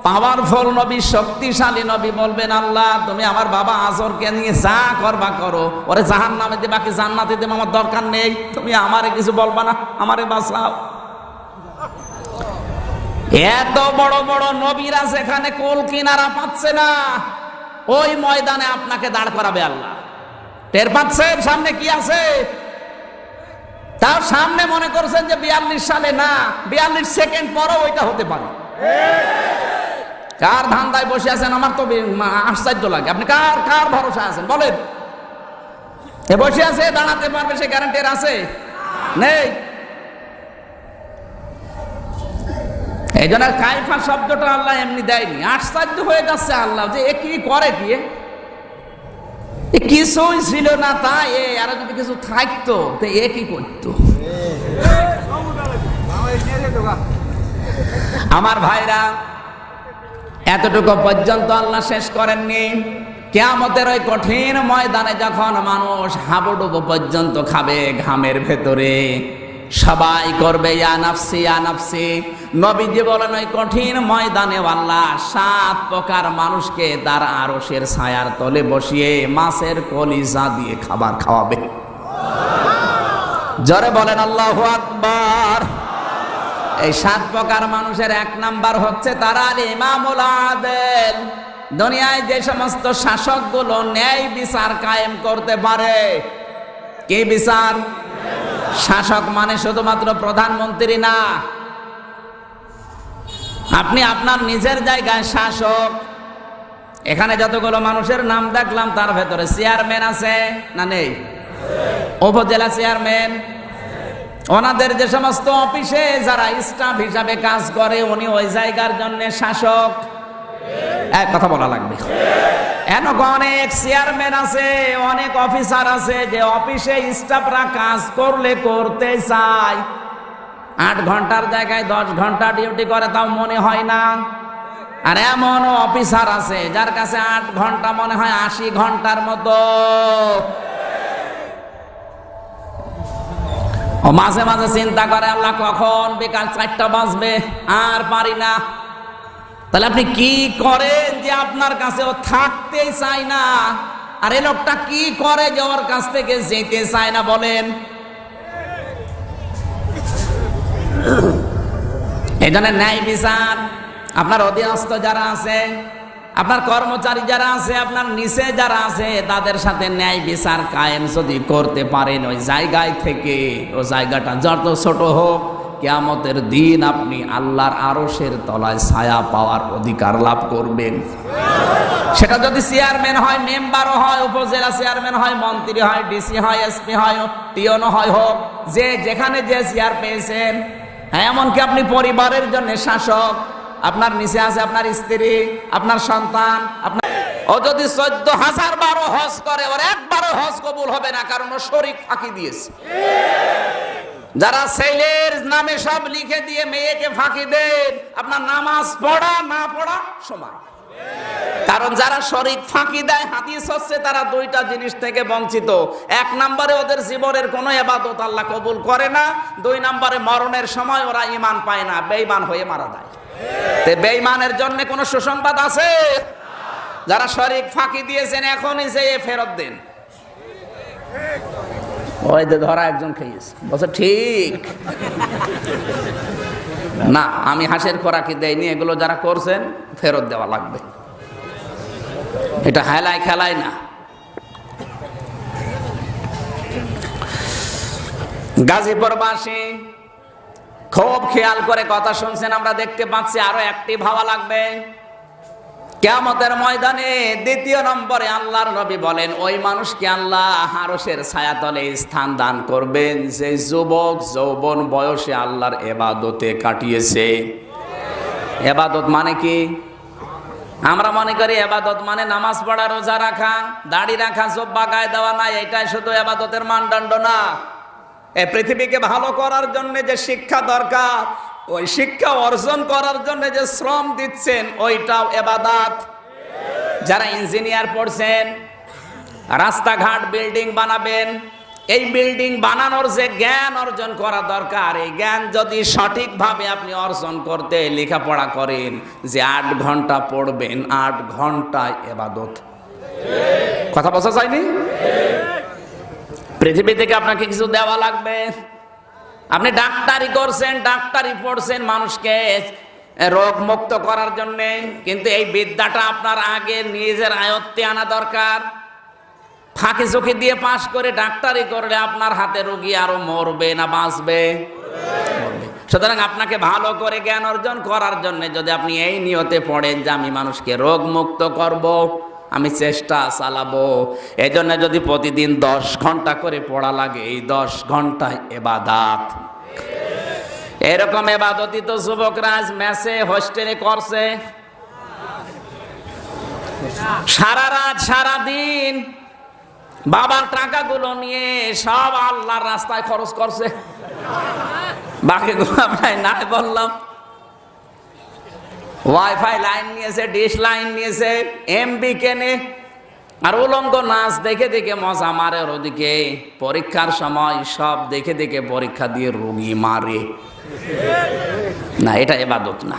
Speaker 1: পাওয়ারফুল নবী, শক্তিশালী নবী বলবেন আল্লাহ তুমি আমার বাবা আজরকে নিয়ে যা করবা করো, ওরে জাহান্নামে দিবা কি জান্নাতে দিবা আমার দরকার নেই, তুমি আমারে কিছু বলবা না, আমারে বাঁচাও। এত বড় বড় নবীরা যেখানে কোল কিনারা পাচ্ছে না, ওই ময়দানে আপনাকে দাঁড় করাবে আল্লাহ। টের পাচ্ছেন সামনে কি আছে? তার সামনে মনে করছেন যে 42 সালে না, 42 সেকেন্ড পরও ওইটা হতে পারে। কার ধান্দায় বসে আছেন আমার তো আশ্চর্য লাগে। আপনি কার কার ভরসা আছেন বলেন? এ বসে আছে, দাঁড়াতে পারবে সে গ্যারান্টি আছে? নেই। এই জন্য কাইফা শব্দটা আল্লাহ এমনি দেয়নি। আশ্চর্য হয়ে যাচ্ছে আল্লাহ যে এ কি করে, কি কিছুই ছিল না, তাই আর যদি কিছু থাকতো তো এ কি করতো? আমার ভাইরা, এতটুকু পর্যন্ত আল্লাহ শেষ করেননি। কিয়ামতের ওই কঠিন ময়দানে যখন মানুষ হাবুডুবু পর্যন্ত খাবে ঘামের ভেতরে, সবাই করবে ইয়া নাফসি ইয়া নাফসি। নবীজি বলেন ওই কঠিন ময়দানে আল্লাহ 7 প্রকার মানুষকে তার আরশের ছায়ার তলে বসিয়ে মাছের কলিজা দিয়ে খাবার খাওয়াবে। জোরে বলেন আল্লাহু আকবার। এই 7 প্রকার মানুষের 1 নাম্বার হচ্ছে তারা ইমামুল আদেল। দুনিয়ায় যে সমস্ত শাসকগুলো ন্যায় বিচার কায়েম করতে পারে। কি বিচার? শাসক মানে শুধুমাত্র প্রধানমন্ত্রী না, আপনি আপনার নিজের জায়গায় শাসক। এখানে যতগুলো মানুষের নাম দেখলাম তার ভেতরে চেয়ারম্যান আছে না নেই? উপজেলা চেয়ারম্যান, ওনাদের যে সমস্ত অফিসে যারা স্টাফ হিসাবে কাজ করে, উনি ওই জায়গার জন্য শাসক। এক কথা বলা লাগবে। অনেক চেয়ারম্যান আছে, অনেক অফিসার আছে যে অফিসে স্টাফরা কাজ করলে করতে চায়, 8 ঘন্টার জায়গায় 10 ঘন্টা ডিউটি করে, তাও মনে হয় না। আর এমন অফিসার আছে যার কাছে 8 ঘন্টা মনে হয় 80 ঘন্টার মতো। ও মাঝে মাঝে চিন্তা করে আল্লাহ কখন বিকাল 4টা বাজবে, আর পারি না। তাহলে আপনি কি করেন যে আপনার কাছে ও থাকতেই চায় না? আর এই লোকটা কি করে যে ওর কাছ থেকে যেতে চায় না বলেন? এই জন্য ন্যায় বিচার, আপনার অধীনস্থ যারা আছে, আপনার কর্মচারী যারা আছে, আপনার নিচে যারা আছে, তাদের সাথে ন্যায় বিচার কায়েম যদি করতে পারেন, ওই জায়গায় থেকে, ও জায়গাটা যত ছোট হোক, কিয়ামতের দিন আপনি আল্লাহর আরশের তলায় ছায়া পাওয়ার অধিকার লাভ করবেন। সেটা যদি চেয়ারম্যান হয়, মেম্বারও হয়, উপজেলা চেয়ারম্যান হয়, মন্ত্রী হয়, ডিসি হয়, এসপি হয়, টিওনো হয়, হোক, যে যেখানে যে চেয়ার পেয়েছেন। হ্যাঁ, এমনকি আপনি পরিবারের জন্য শাসক, আপনার নিচে আছে আপনার স্ত্রী, আপনার সন্তান, আপনার, ও যদি 14,000 বারো হজ করে, ওর একবারও হজ কবুল হবে না, কারণ ও শরীক ফাঁকি দিয়েছে। যারা ছেলের নামে সব লিখে দিয়ে মেয়েকে ফাঁকি দেন, আপনার নামাজ পড়া না পড়া সমান। কারণ যারা শরীক ফাঁকি দেয়, হাদিস হচ্ছে তারা দুইটা জিনিস থেকে বঞ্চিত। 1 নম্বরে ওদের জীবনের কোনো ইবাদত আল্লাহ কবুল করে না, 2 নম্বরে মরণের সময় ওরা ঈমান পায় না, বেঈমান হয়ে মারা যায়। তে বেঈমানের জন্য কোনো সুসংবাদ আছে? যারা শরীক ফাঁকি দিয়েছেন এখনই যে ফেরত দেন। ওই যে ধরা একজন খেয়েছে, বলছে ঠিক না, আমি হাঁসের খোরাকি দেয়নি, এগুলো যারা করছেন ফেরত দেওয়া লাগবে। এটা হেলায় খেলায় না। গাজীপুরবাসী খুব খেয়াল করে কথা শুনছেন, আমরা দেখতে পাচ্ছি আরো অ্যাক্টিভ হওয়া লাগবে। কিয়ামতের ময়দানে 2 নম্বরে আল্লাহর নবী বলেন, ওই মানুষকে আল্লাহ আরশের ছায়াতলে স্থান দান করবেন যে যুবক যৌবন বয়সে আল্লাহর ইবাদতে কাটিয়েছে। ইবাদত মানে কি? আমরা মনে করি ইবাদত মানে নামাজ পড়া, রোজা রাখা, দাড়ি রাখা, জুব্বা গায়ে দেওয়া না, এটাই শুধু ইবাদতের মানদণ্ড না। এই পৃথিবীকে ভালো করার জন্য যে শিক্ষা দরকার, ওই শিক্ষা অর্জন করার জন্য যে শ্রম দিচ্ছেন, ওইটাও ইবাদত। যারা ইঞ্জিনিয়ার পড়ছেন, রাস্তাঘাট বিল্ডিং বানাবেন, এই বিল্ডিং বানানোর যে জ্ঞান অর্জন করা দরকার, এই জ্ঞান যদি সঠিকভাবে আপনি অর্জন করতে লেখাপড়া করেন, যে 8 ঘন্টা পড়বেন, 8 ঘন্টায় ইবাদত। কথা বোঝা যায়নি? পৃথিবী থেকে আপনাকে কিছু দেওয়া লাগবে। আপনি ডাক্তারি করছেন, ডাক্তারি পড়ছেন মানুষকে রোগ মুক্ত করার জন্য, কিন্তু এই বিদ্যাটা আপনার আগে নিজের আয়ত্তে আনা দরকার। ফাঁকি চোখে দিয়ে পাশ করে ডাক্তারি করলে আপনার হাতে রোগী আরো মরবে না বাঁচবে? সুতরাং আপনাকে ভালো করে জ্ঞান অর্জন করার জন্য যদি আপনি এই নিয়তে পড়েন যে আমি মানুষকে রোগ মুক্ত করব, আমি চেষ্টা চালাবো, এই জন্য যদি প্রতিদিন 10 ঘন্টা করে পড়া লাগে, এই 10 ঘন্টায় ইবাদত। এরকম ইবাদতই তো যুবকরা আজ মেসে হোস্টেলে করছে। সারা রাত সারা দিন বাবার টাকাগুলো নিয়ে সব আল্লাহর রাস্তায় খরচ করছে, বাকিগুলো আমরা না বললাম। ওয়াইফাই লাইন নিয়েছে, ডিশ লাইন নিয়েছে, এমবি কেনে, আর উলঙ্গ নাচ দেখে দেখে মজা মারে। আর ওদিকে পরীক্ষার সময় সব দেখে দেখে পরীক্ষা দিয়ে রোগী মারে। না, এটা ইবাদত না।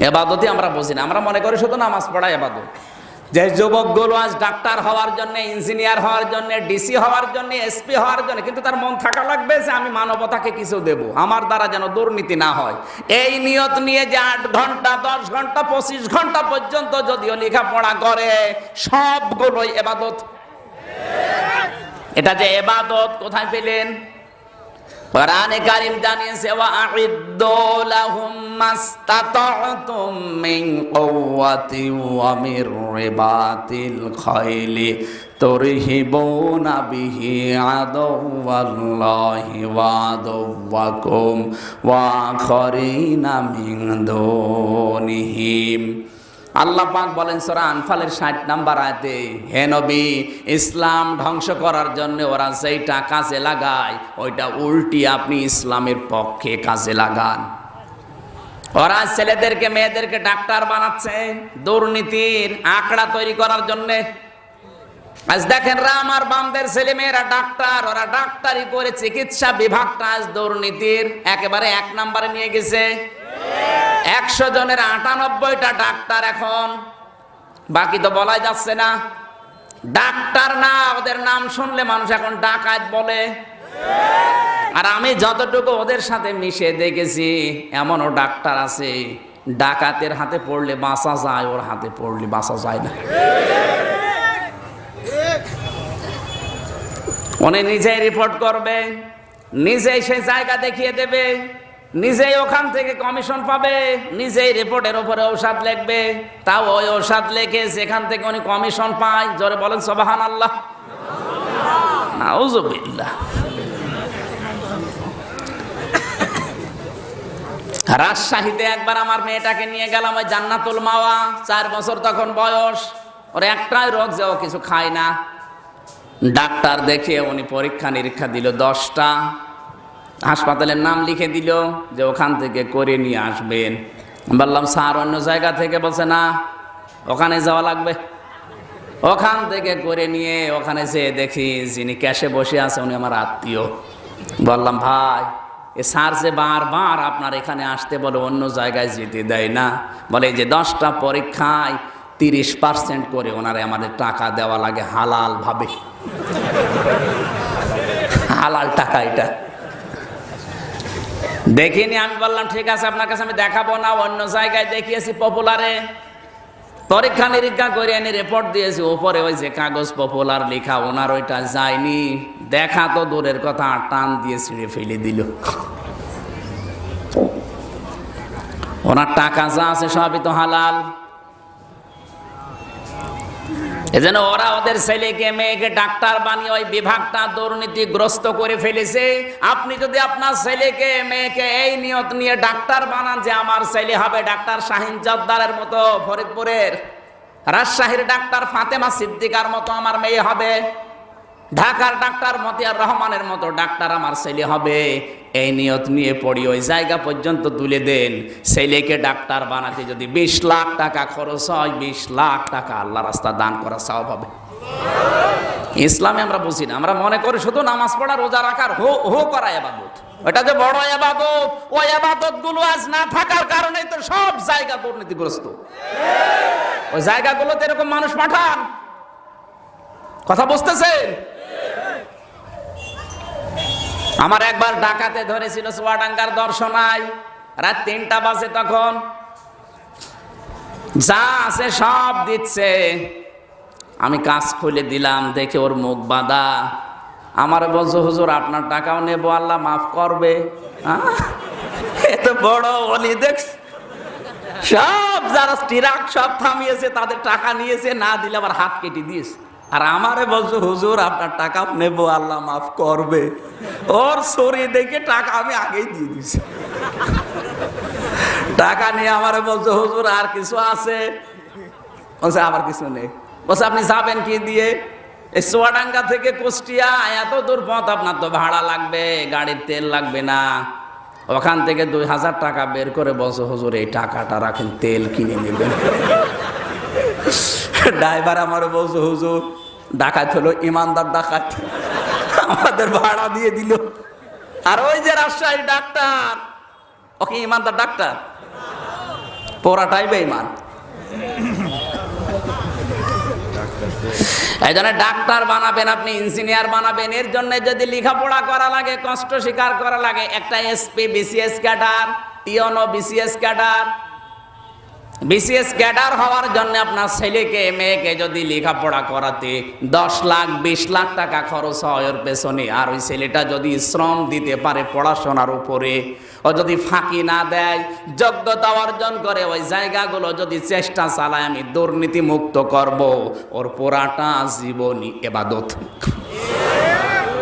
Speaker 1: ইবাদতই আমরা বুঝি না, আমরা মনে করি শুধু নামাজ পড়া ইবাদত। যে যুবকগুলো আজ ডাক্তার হওয়ার জন্য, ইঞ্জিনিয়ার হওয়ার জন্য, ডিসি হওয়ার জন্য, এসপি হওয়ার জন্য, কিন্তু তার মন থাকা লাগবে যে আমি মানবতাকে কিছু দেব, আমার দ্বারা যেন দুর্নীতি না হয়। এই নিয়ত নিয়ে যে 8 ঘন্টা, 10 ঘন্টা, 25 ঘন্টা পর্যন্ত যদিও লেখাপড়া করে, সবগুলোই ইবাদত। এটা যে ইবাদত কোথায় পেলেন? কোরআনে কারীম জানিয়েছে, ওয়া আ'ইদ্দু লাহুম মাস্তাতা'তুম মিন কুওয়াতিন ওয়া মির রিবাতিল খাইলি তুরহিবুনা বিহি আদুওয়াল্লাহি ওয়া আদুওয়াকুম ওয়া আখারিনা মিন দুনিহিম। আল্লাহ পাক বলেন সূরা আনফালের 60 নম্বর আয়াতে, হে নবী, ইসলাম ধ্বংস করার জন্য ওরা যেইটা কাজে লাগায়, ওইটা উল্টি আপনি ইসলামের পক্ষে কাজে লাগান। ওরা ছেলেদেরকে মেয়েদেরকে ডাক্তার বানাচ্ছে দুর্নীতির আঁকড়া তৈরি করার জন্য। আজ দেখেন রাম আর বামদের ছেলে মেয়েরা ডাক্তার, ওরা ডাক্তারি করে চিকিৎসা বিভাগটা আজ দুর্নীতির একেবারে 1 নম্বরে নিয়ে গেছে। 100 জনের 98টা ডাক্তার এখন, বাকি তো বলাই যাচ্ছে না। ডাক্তার না, ওদের নাম শুনলে মানুষ এখন ডাকাত বলে। আর আমি যতটুকু ওদের সাথে মিশে দেখেছি, এমনও ডাক্তার আছে ডাকাতের হাতে পড়লে বাঁচা যায়, ওর হাতে পড়লে বাঁচা যায় না। উনি নিজেই রিপোর্ট করবে, নিজেই সেই জায়গা দেখিয়ে দেবে, নিজেই ওখান থেকে কমিশন পাবে, নিজেই রিপোর্টের উপরে ঔষধ লিখবে, তাও ওই ঔষধ লিখে যেখান থেকে উনি কমিশন পায়। জোরে বলেন সুবহানাল্লাহ, নাউযুবিল্লাহ। রাজশাহীতে একবার আমার মেয়েটাকে নিয়ে গেলাম ওই জান্নাতুল মাওয়া, 4 বছর তখন বয়স। ওর একটাই রোগ যে ও কিছু খায় না। ডাক্তার দেখে উনি পরীক্ষা নিরীক্ষা দিল 10টা, হাসপাতালের নাম লিখে দিল যে ওখান থেকে করে নিয়ে আসবেন। বললাম স্যার অন্য জায়গা থেকে, বলছে না ওখানে যাওয়া লাগবে। ওখান থেকে করে নিয়ে ওখানে যেয়ে দেখি যিনি ক্যাশে বসে আছে উনি আমার আত্মীয়। বললাম ভাই এ স্যার যে বারবার আপনার এখানে আসতে বলে, অন্য জায়গায় যেতে দেয় না। বলে এই যে 10টা পরীক্ষায় 30% করে ওনারে আমাদের টাকা দেওয়া লাগে হালাল ভাবে। হালাল টাকা এটা দেখিনি। আমি বললাম ঠিক আছে আপনার কাছে আমি দেখাবো না, অন্য জায়গায় দেখিয়েছি পপুলারে, পরীক্ষা নিরীক্ষা করে এনে রিপোর্ট দিয়েছি, ওপরে ওই যে কাগজ পপুলার লেখা ওনার ওইটা যায়নি। দেখা তো দূরের কথা, টান দিয়ে ছিঁড়ে ফেলে দিল। ওনার টাকা যা আছে সবই তো হালাল। এজন্য ওরা ওদের ছেলেকে মেয়েকে ডাক্তার বানিয়ে ওই বিভাগটা দুর্নীতিগ্রস্ত করে ফেলেছে। আপনি যদি আপনার ছেলেকে মেয়েকে এই নিয়ত নিয়ে ডাক্তার বানান যে আমার ছেলে হবে ডাক্তার শাহিন জর্দারের মতো ফরিদপুরের, রাজশাহীর ডাক্তার ফাতেমা সিদ্দিকার মতো আমার মেয়ে হবে, ঢাকার ডাক্তার মতিয়ার রহমানের মতো ডাক্তার আমার ছেলে হবে, এই নিয়ত নিয়ে পড়ি ওই জায়গা পর্যন্ত তুলে দেন। ছেলেকে ডাক্তার বানাতে যদি 20 লাখ টাকা খরচ হয়, 20 লাখ টাকা আল্লাহ রাস্তা দান করা সওয়াব হবে। ইসলামে আমরা বুঝি না, আমরা মনে করি শুধু নামাজ পড়া রোজা রাখার হো হো করা ইবাদত, ওটা যে বড় ইবাদত। ওই ইবাদত গুলো আজ না থাকার কারণে তো সব জায়গা দুর্নীতিগ্রস্ত। ওই জায়গাগুলোতে এরকম মানুষ পাঠান। কথা বুঝতেছেন? আমার একবার ডাকাতে ধরেছিল চুয়াডাঙ্গার দর্শনায়, রাত 3টা বাজে, তখন যা আছে সব দিচ্ছে। আমি কাজ খুলে দিলাম, দেখে ওর মুখ বাঁধা। আমার বলছো হুজুর আপনার টাকাও নেবো, আল্লাহ মাফ করবে। এত বড় অলি দেখ, সব যারা ট্রাক সব থামিয়েছে তাদের টাকা নিয়েছে, না দিলে আবার হাত কেটে দিয়েছে। আর আমারে বলছো হুজুর আপনার টাকা নেবো, আল্লাহ মাফ করবে। ওর শরীর দেখে টাকা আমি আগেই দিয়ে দিয়েছি। টাকা নিয়ে আমারে বলছো হুজুর আর কিছু আছে? বলছে আবার কিছু নেই। বলছে আপনি যাবেন কি দিয়ে? এই চুয়াডাঙ্গা থেকে কুষ্টিয়া এত দূর পথ, আপনার তো ভাড়া লাগবে, গাড়ির তেল লাগবে না। ওখান থেকে 2000 টাকা বের করে বলছো হুজুর এই টাকাটা রাখেন, তেল কিনে নেবেন। ড্রাইভার আমার বলছে হুজুর ডাকাত হলো ইমানদার ডাকাত, আমাদের ভাড়া দিয়ে দিল। আর ওই যে রাজশাহীর ডাক্তার, ওকে ইমানদার ডাক্তার, পোড়াটাই বেঈমান। এই জন্য ডাক্তার বানাবেন আপনি, ইঞ্জিনিয়ার বানাবেন, এর জন্য যদি লেখাপড়া করা লাগে, কষ্ট স্বীকার করা লাগে, একটা এসপি বিসিএস ক্যাডার, টিওনো বিসিএস ক্যাডার, বিসিএস ক্যাডার হওয়ার জন্য আপনার ছেলেকে মেয়েকে যদি লেখাপড়া করাতে 10 লাখ 20 লাখ টাকা খরচ হয় ওর পেছনে, আর ওই ছেলেটা যদি শ্রম দিতে পারে পড়াশোনার উপরে, ও যদি ফাঁকি না দেয়, যোগ্যতা অর্জন করে, ওই জায়গাগুলো যদি চেষ্টা চালায় আমি দুর্নীতি মুক্ত করব, ওর পুরাটা জীবনই ইবাদত।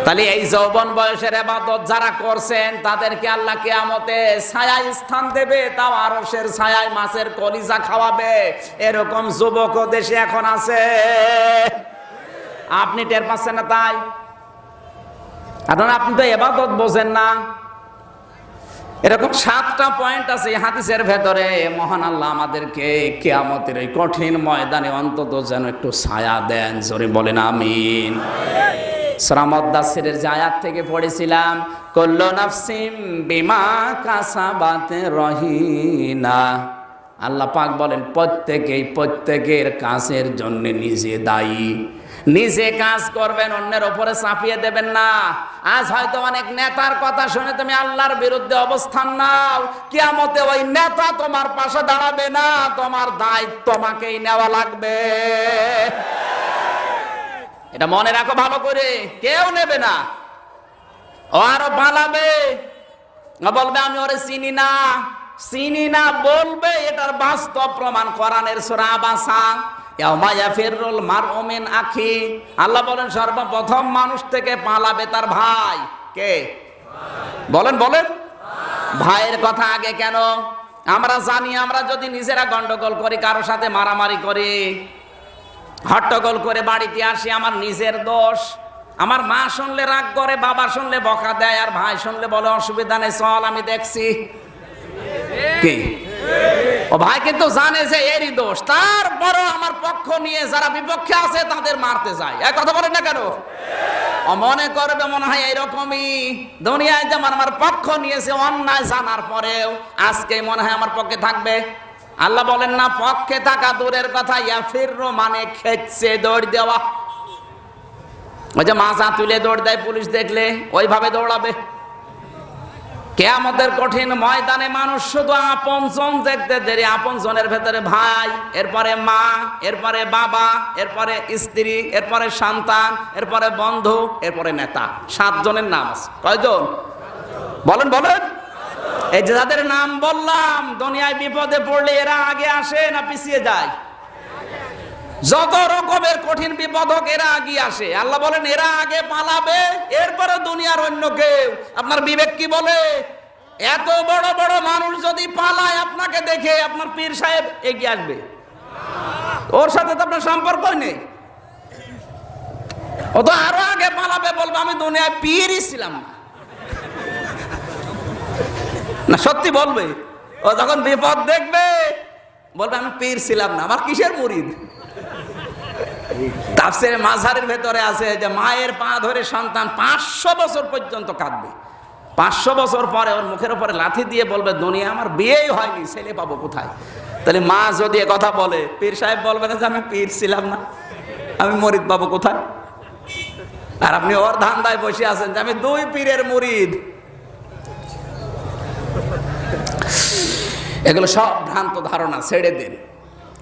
Speaker 1: তাহলে এই যৌবন বয়সের ইবাদত যারা করছেন তাদেরকে আল্লাহ কিয়ামতে ছায়ায় স্থান দেবে, তাও আরশের ছায়ায় মাছের কলিজা খাওয়াবে। এরকম যুবক দেশে এখন আছে, আপনি টের পাচ্ছেন না? তাই কারণ আপনি তো ইবাদত বোঝেন না। এরকম 7টা পয়েন্ট আছে এই হাদিসের ভেতরে। মহান আল্লাহ আমাদেরকে কিয়ামতের এই কঠিন ময়দানে অন্তত যেন একটু ছায়া দেন, জোরে বলেন আমিন। সূরা মুদ্দাসসিরের যে আয়াত থেকে পড়েছিলাম, কুল্লু নাফসিম বিমা কাসাবাত রহিনা, আল্লাহ পাক বলেন প্রত্যেকের কাজের জন্য নিজে দায়ী। নিজে কাজ করবেন, অন্যের উপরে চাপিয়ে দেবেন না। আজ হয়তো অনেক নেতার কথা শুনে তুমি আল্লাহর বিরুদ্ধে অবস্থান নাও, কিয়ামতে ওই নেতা তোমার পাশে দাঁড়াবে না, তোমার দায়িত্ব তোমাকেই নেওয়া লাগবে। এটা মনে রাখো ভালো করে, কেউ নেবে না, ও আরো পালাবে, বলবে আমি ওরে চিনি না বলবে। এটার বাস্তব প্রমাণ কোরআনের সূরা আবাসা, ইয়াউমা ইয়াফিরুল মারউ মিন আখি। আল্লাহ বলেন সর্বপ্রথম মানুষ থেকে পালাবে তার ভাই। কে? বলেন ভাইয়ের কথা আগে কেন? আমরা জানি আমরা যদি নিজেরা গন্ডগোল করি, কারো সাথে মারামারি করি, হট্টগোল করে বাড়িতে আসি, আমার নিজের দোষ। আমার মা শুনলে রাগ করে, বাবা শুনলে বকা দেয়, আর ভাই শুনলে বলে অসুবিধা নেই চল আমি দেখছি। কি ও ভাই কিন্তু জানে যে এরই দোষ, তারপরও আমার পক্ষ নিয়ে যারা বিপক্ষে আছে তাদের মারতে যায়। এক কথা বলেন না কেন? ও মনে করবে মনে হয় এরকমই দুনিয়ায় যেমন আমার পক্ষ নিয়েছে অন্যায় জানার পরেও আজকে মনে হয় আমার পক্ষে থাকবে। আল্লাহ বলেন না, পক্ষে থাকা দূরের কথা, ইয়াফিরু মানে খেচ্ছে, দৌড় দেওয়া। ওই যে মাজা তুলে দৌড় দেয় পুলিশ দেখলে, ওইভাবে দৌড়াবে। কিয়ামতের কঠিন ময়দানে মানুষ শুধু আপনজন দেখতে দেরি। আপনজনের ভেতরে ভাই, এরপরে মা, এরপরে বাবা, এরপরে স্ত্রী, এরপরে সন্তান, এরপরে বন্ধু, এরপরে নেতা। 7 জনের নাম আছে। কয়জন? বলেন এই যে যাদের নাম বললাম, দুনিয়ায় বিপদে পড়লে এরা আগে আসে না পিছিয়ে যায়? যত রকমের কঠিন বিপদ হোক এরা আগে আসে। আল্লাহ বলেন এরা আগে পালাবে, এরপরে দুনিয়ার অন্য কেউ। আপনার বিবেক কি বলে? এত বড় বড় মানুষ যদি পালায় আপনাকে দেখে, আপনার পীর সাহেব এগিয়ে আসবে? ওর সাথে তো আপনার সম্পর্কই নেই। ও তো আরো আগে পালাবে, বলবে আমি দুনিয়ায় পীরই ছিলাম না। সত্যি বলবে। ও যখন বিপদ দেখবে বলবে আমি পীর ছিলাম না, আমার কিসের মুরিদ। তাফসীরে মাযহারের ভেতরে আছে যে মায়ের পা ধরে সন্তান 500 বছর পর্যন্ত কাঁদবে। 500 বছর পরে ওর মুখের উপরে লাথি দিয়ে বলবে দুনিয়া আমার বিয়েই হয়নি, ছেলে পাবো কোথায়? তাহলে মা যদি কথা বলে, পীর সাহেব বলবে না যে আমি পীর ছিলাম না, আমি মুরিদ পাবো কোথায়? আর আপনি ওর ধান্দায় বসে আছেন যে আমি 2 পীরের মুরিদ। এগুলো সব ভ্রান্ত ধারণা, ছেড়ে দিন।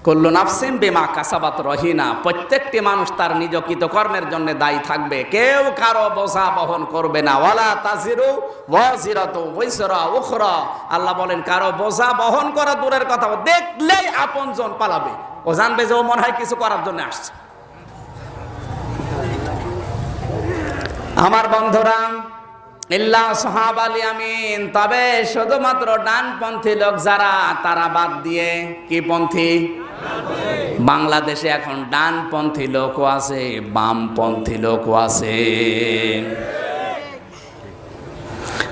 Speaker 1: কুল্লু নাফসিন বিমা কাসাবাত রহিনা, প্রত্যেকটি মানুষ তার নিজ কৃতকর্মের জন্য দায়ী থাকবে, কেউ কারো বোঝা বহন করবে না। ওয়ালা তাজিরু ওয়াজিরাতু ওয়িজরা উখরা, আল্লাহ বলেন কারো বোঝা বহন করা দূরের কথা, দেখলেই আপনজন পালাবে। ও জানবে যে ও মনে হয় কিছু করার জন্য আসছে। আমার বন্ধুরা, ইল্লা সাহাবাল ইয়ামিন, তবে শুধুমাত্র ডানপন্থী লোক যারা, তারা বাদ দিয়ে। কি পন্থী? বাংলাদেশে এখন ডানপন্থী লোকও আছে, বামপন্থী লোকও আছে।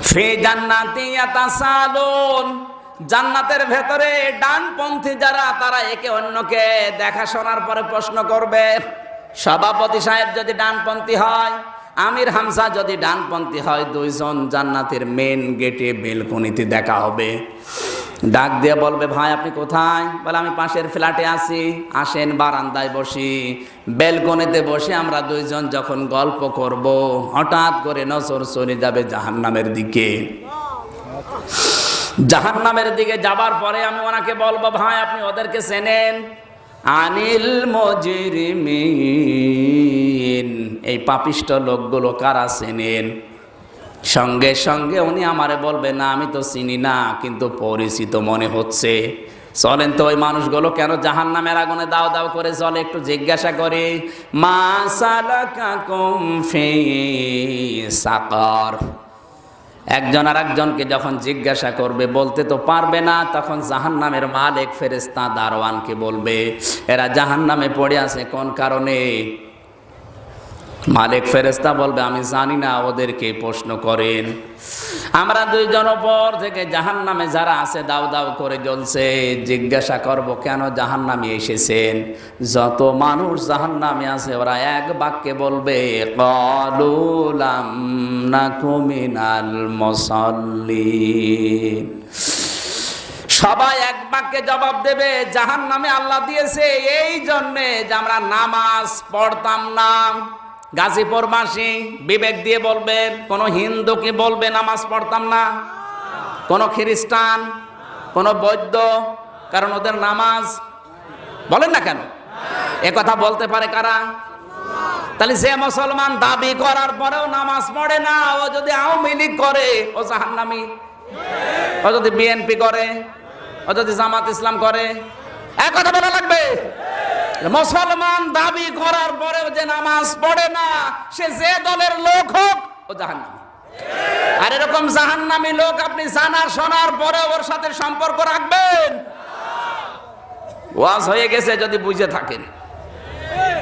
Speaker 1: ফি জান্নাতি ইয়াতাসালুন, জান্নাতের ভেতরে ডানপন্থী যারা, তারা একে অন্যকে দেখাশোনার পরে প্রশ্ন করবে। সভাপতি সাহেব যদি ডানপন্থী হয়, আমির হামজা যদি ডানপন্থী হয়, 2 জন জান্নাতের মেন গেটে বেলকনিতে দেখা হবে। ডাক দিয়ে বলবে ভাই আপনি কোথায়? বলে আমি পাশের ফ্ল্যাটে আছি, আসেন বারান্দায় বসি। বেলকনিতে বসে আমরা 2 জন যখন গল্প করব, হঠাৎ করে নজর চলে যাবে জাহান্নামের দিকে। জাহান্নামের দিকে যাবার পরে আমি ওনাকে বলবো ভাই আপনি ওদেরকে চেনেন? আনিল মুজরিমিন, এই পাপিষ্ট লোকগুলো কারা চেনেন? সঙ্গে সঙ্গে উনি আমারে বলবে না আমি তো চিনি না, কিন্তু পরিচিত মনে হচ্ছে। চলেন তো ওই মানুষগুলো কেন জাহান্নামের আগুনে দাও দাও করে চলে, একটু জিজ্ঞাসা করে মা সালাকাকুম ফি সাকার। একজন আর একজনকে যখন জিজ্ঞাসা করবে, বলতে তো পারবে না, তখন জাহান্নামের মালিক ফেরেশতা দারোয়ানকে বলবে এরা জাহান্নামে পড়ে আছে কোন কারণে? মালিক ফেরেশতা বলবে আমি জানি না, ওদেরকে প্রশ্ন করেন। আমরা দুইজন উপর থেকে জাহান্নামে যারা আছে দাউ দাউ করে জ্বলছে, জিজ্ঞাসা করব কেন জাহান্নামে এসেছেন? যত মানুষ জাহান্নামে আছে ওরা এক বাক্যে বলবে ক্বালু লাম নাকু মিনাল মুসাল্লিন। সবাই এক বাক্যে জবাব দেবে জাহান্নামে আল্লাহ দিয়েছে এই জন্যে যে আমরা নামাজ পড়তাম না। গাজীপুরবাসী বিবেক দিয়ে বলবেন, কোন হিন্দু কি বলবে নামাজ পড়তাম না? কোন খ্রিস্টান, কোন বৌদ্ধ? কারণ ওদের নামাজ, বলেন না কেন? এ কথা বলতে পারে কারা? তাহলে যে মুসলমান দাবি করার পরেও নামাজ পড়ে না, ও যদি আওয়ামী লীগ করে ও জাহান্নামী, ও যদি বিএনপি করে, ও যদি জামাত ইসলাম করে, এক কথা বলা লাগবে। মুসলমান দাবি করার পরেও যে নামাজ পড়ে না, সে যে দলের লোক হোক ও জাহান্নামী। আর এরকম জাহান্নামী লোক আপনি জানার শোনার পরে ওর সাথে সম্পর্ক রাখবেন? ওয়াজ হয়ে গেছে যদি বুঝে থাকেন,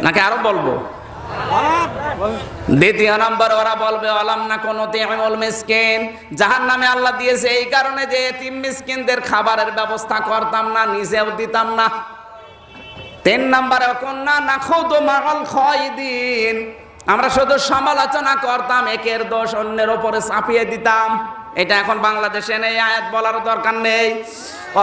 Speaker 1: নাকি আরো বলবো? দ্বিতীয় নম্বর ওরা বলবে আলাম না কোন তিমুল মিসকিন, জাহান্নামে আল্লাহ দিয়েছে এই কারণে যে এতিম মিসকিনদের খাবারের ব্যবস্থা করতাম না, নিজেও দিতাম না। তিন নম্বরে কন্যা নাখুদু মাআল খায়দিন, আমরা শুধু সমালোচনা করতাম, একের দোষ অন্যের উপরে চাপিয়ে দিতাম। এটা এখন বাংলাদেশে নেই, আয়াত বলার দরকার নেই।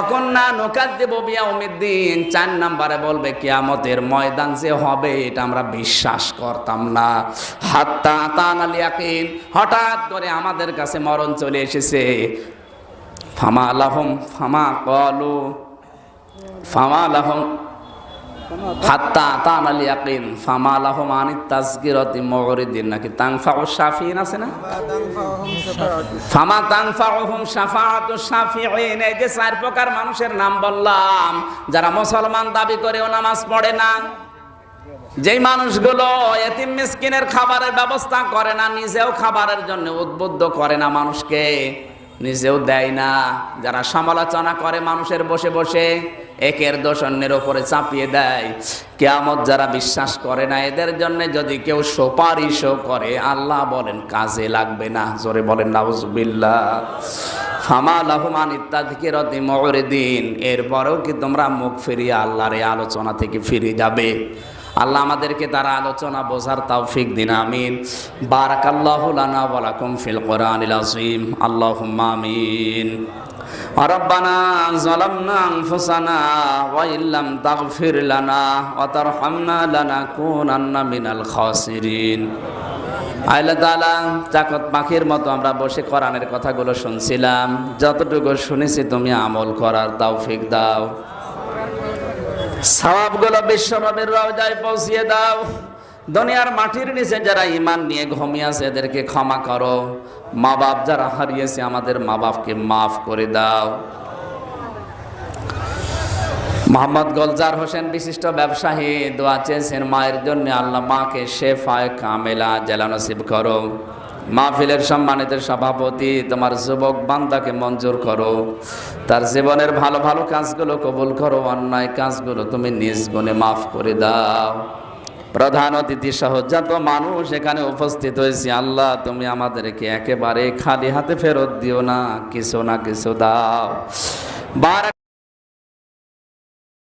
Speaker 1: অকন্যা নুকাযযিবু বিয়াউমিদ্দিন, 4 নম্বরে বলবে কিয়ামতের ময়দান যে হবে এটা আমরা বিশ্বাস করতাম না। হাত্তা আতানাল ইয়াকিন, হঠাৎ করে আমাদের কাছে মরণ চলে এসেছে। ফামা লাহুম ফামা ক্বালু ফামা লাহুম হাত্তা আতানাল ইয়াকিন ফামা লাহুম আনিত তাযকিরাতি মুরিদিন, নাকি তানফাউশ শাফিঈন আছে না? ফামা তানফাউহুম শাফাআতুশ শাফিঈন। এই যে 4 প্রকার মানুষের নাম বললাম, যারা মুসলমান দাবি করেও নামাজ পড়ে না, যেই মানুষগুলো এতিম মিসকিনের খাবারের ব্যবস্থা করে না, নিজেও খাবারের জন্য উদ্বুদ্ধ করে না মানুষকে, নিজেও দেয় না, যারা সমালোচনা করে মানুষের বসে বসে, একের দোষ অন্যের ওপরে চাপিয়ে দেয়, কিয়ামত যারা বিশ্বাস করে না, এদের জন্য যদি কেউ সুপারিশও করে আল্লাহ বলেন কাজে লাগবে না। জোরে বলেন নাউজুবিল্লাহ। ফামা লাহুম আনিত তাযকিরাতি মুরিদিন, এরপরেও কি তোমরা মুখ ফিরিয়ে আল্লাহর এই আলোচনা থেকে ফিরে যাবে? আল্লাহ আমাদেরকে তার আলোচনা বোঝার তৌফিক দিন, আমিন। বারাকাল্লাহু লানা ওয়া লাকুম ফিল কোরআনিল আযীম, আল্লাহুম্মা আমিন। রব্বানা যালামনা আনফুসানা ওয়া ইল্লাম তাগফির লানা ওয়া তারহামনা লানাকুনান্না মিনাল খাসিরিন। আল্লাহ তাআলা চাকত পাখির মতো আমরা বসে কোরআনের কথাগুলো শুনছিলাম, যতটুকু শুনেছি তুমি আমল করার তৌফিক দাও, সওয়াবগুলো বিশ্বনবীর রওজায় পৌঁছিয়ে দাও। দুনিয়ার মাটির নিচে যারা ঈমান নিয়ে ঘুমিয়ে আছে এদেরকে ক্ষমা করো। মা বাপ যারা হারিয়েছে আমাদের মা বাপকে মাফ করে দাও। মোহাম্মদ গোলজার হোসেন বিশিষ্ট ব্যবসায়ী দোয়া চেয়েছেন মায়ের জন্য, আল্লাহ মাকে শেফায়ে কামেলা জেলা নসিব করো। মাহফিলের সম্মানিত সভাপতি তোমার যুবক বান্দাকে মঞ্জুর করো, তার জীবনের ভালো ভালো কাজগুলো কবুল করো, অন্যায় কাজগুলো তুমি নিজ গুণে মাফ করে দাও। প্রধান অতিথি সহ যত মানুষ এখানে উপস্থিত হয়েছে আল্লাহ তুমি আমাদেরকে একেবারে খালি হাতে ফেরত দিও না, কিছু না কিছু দাও।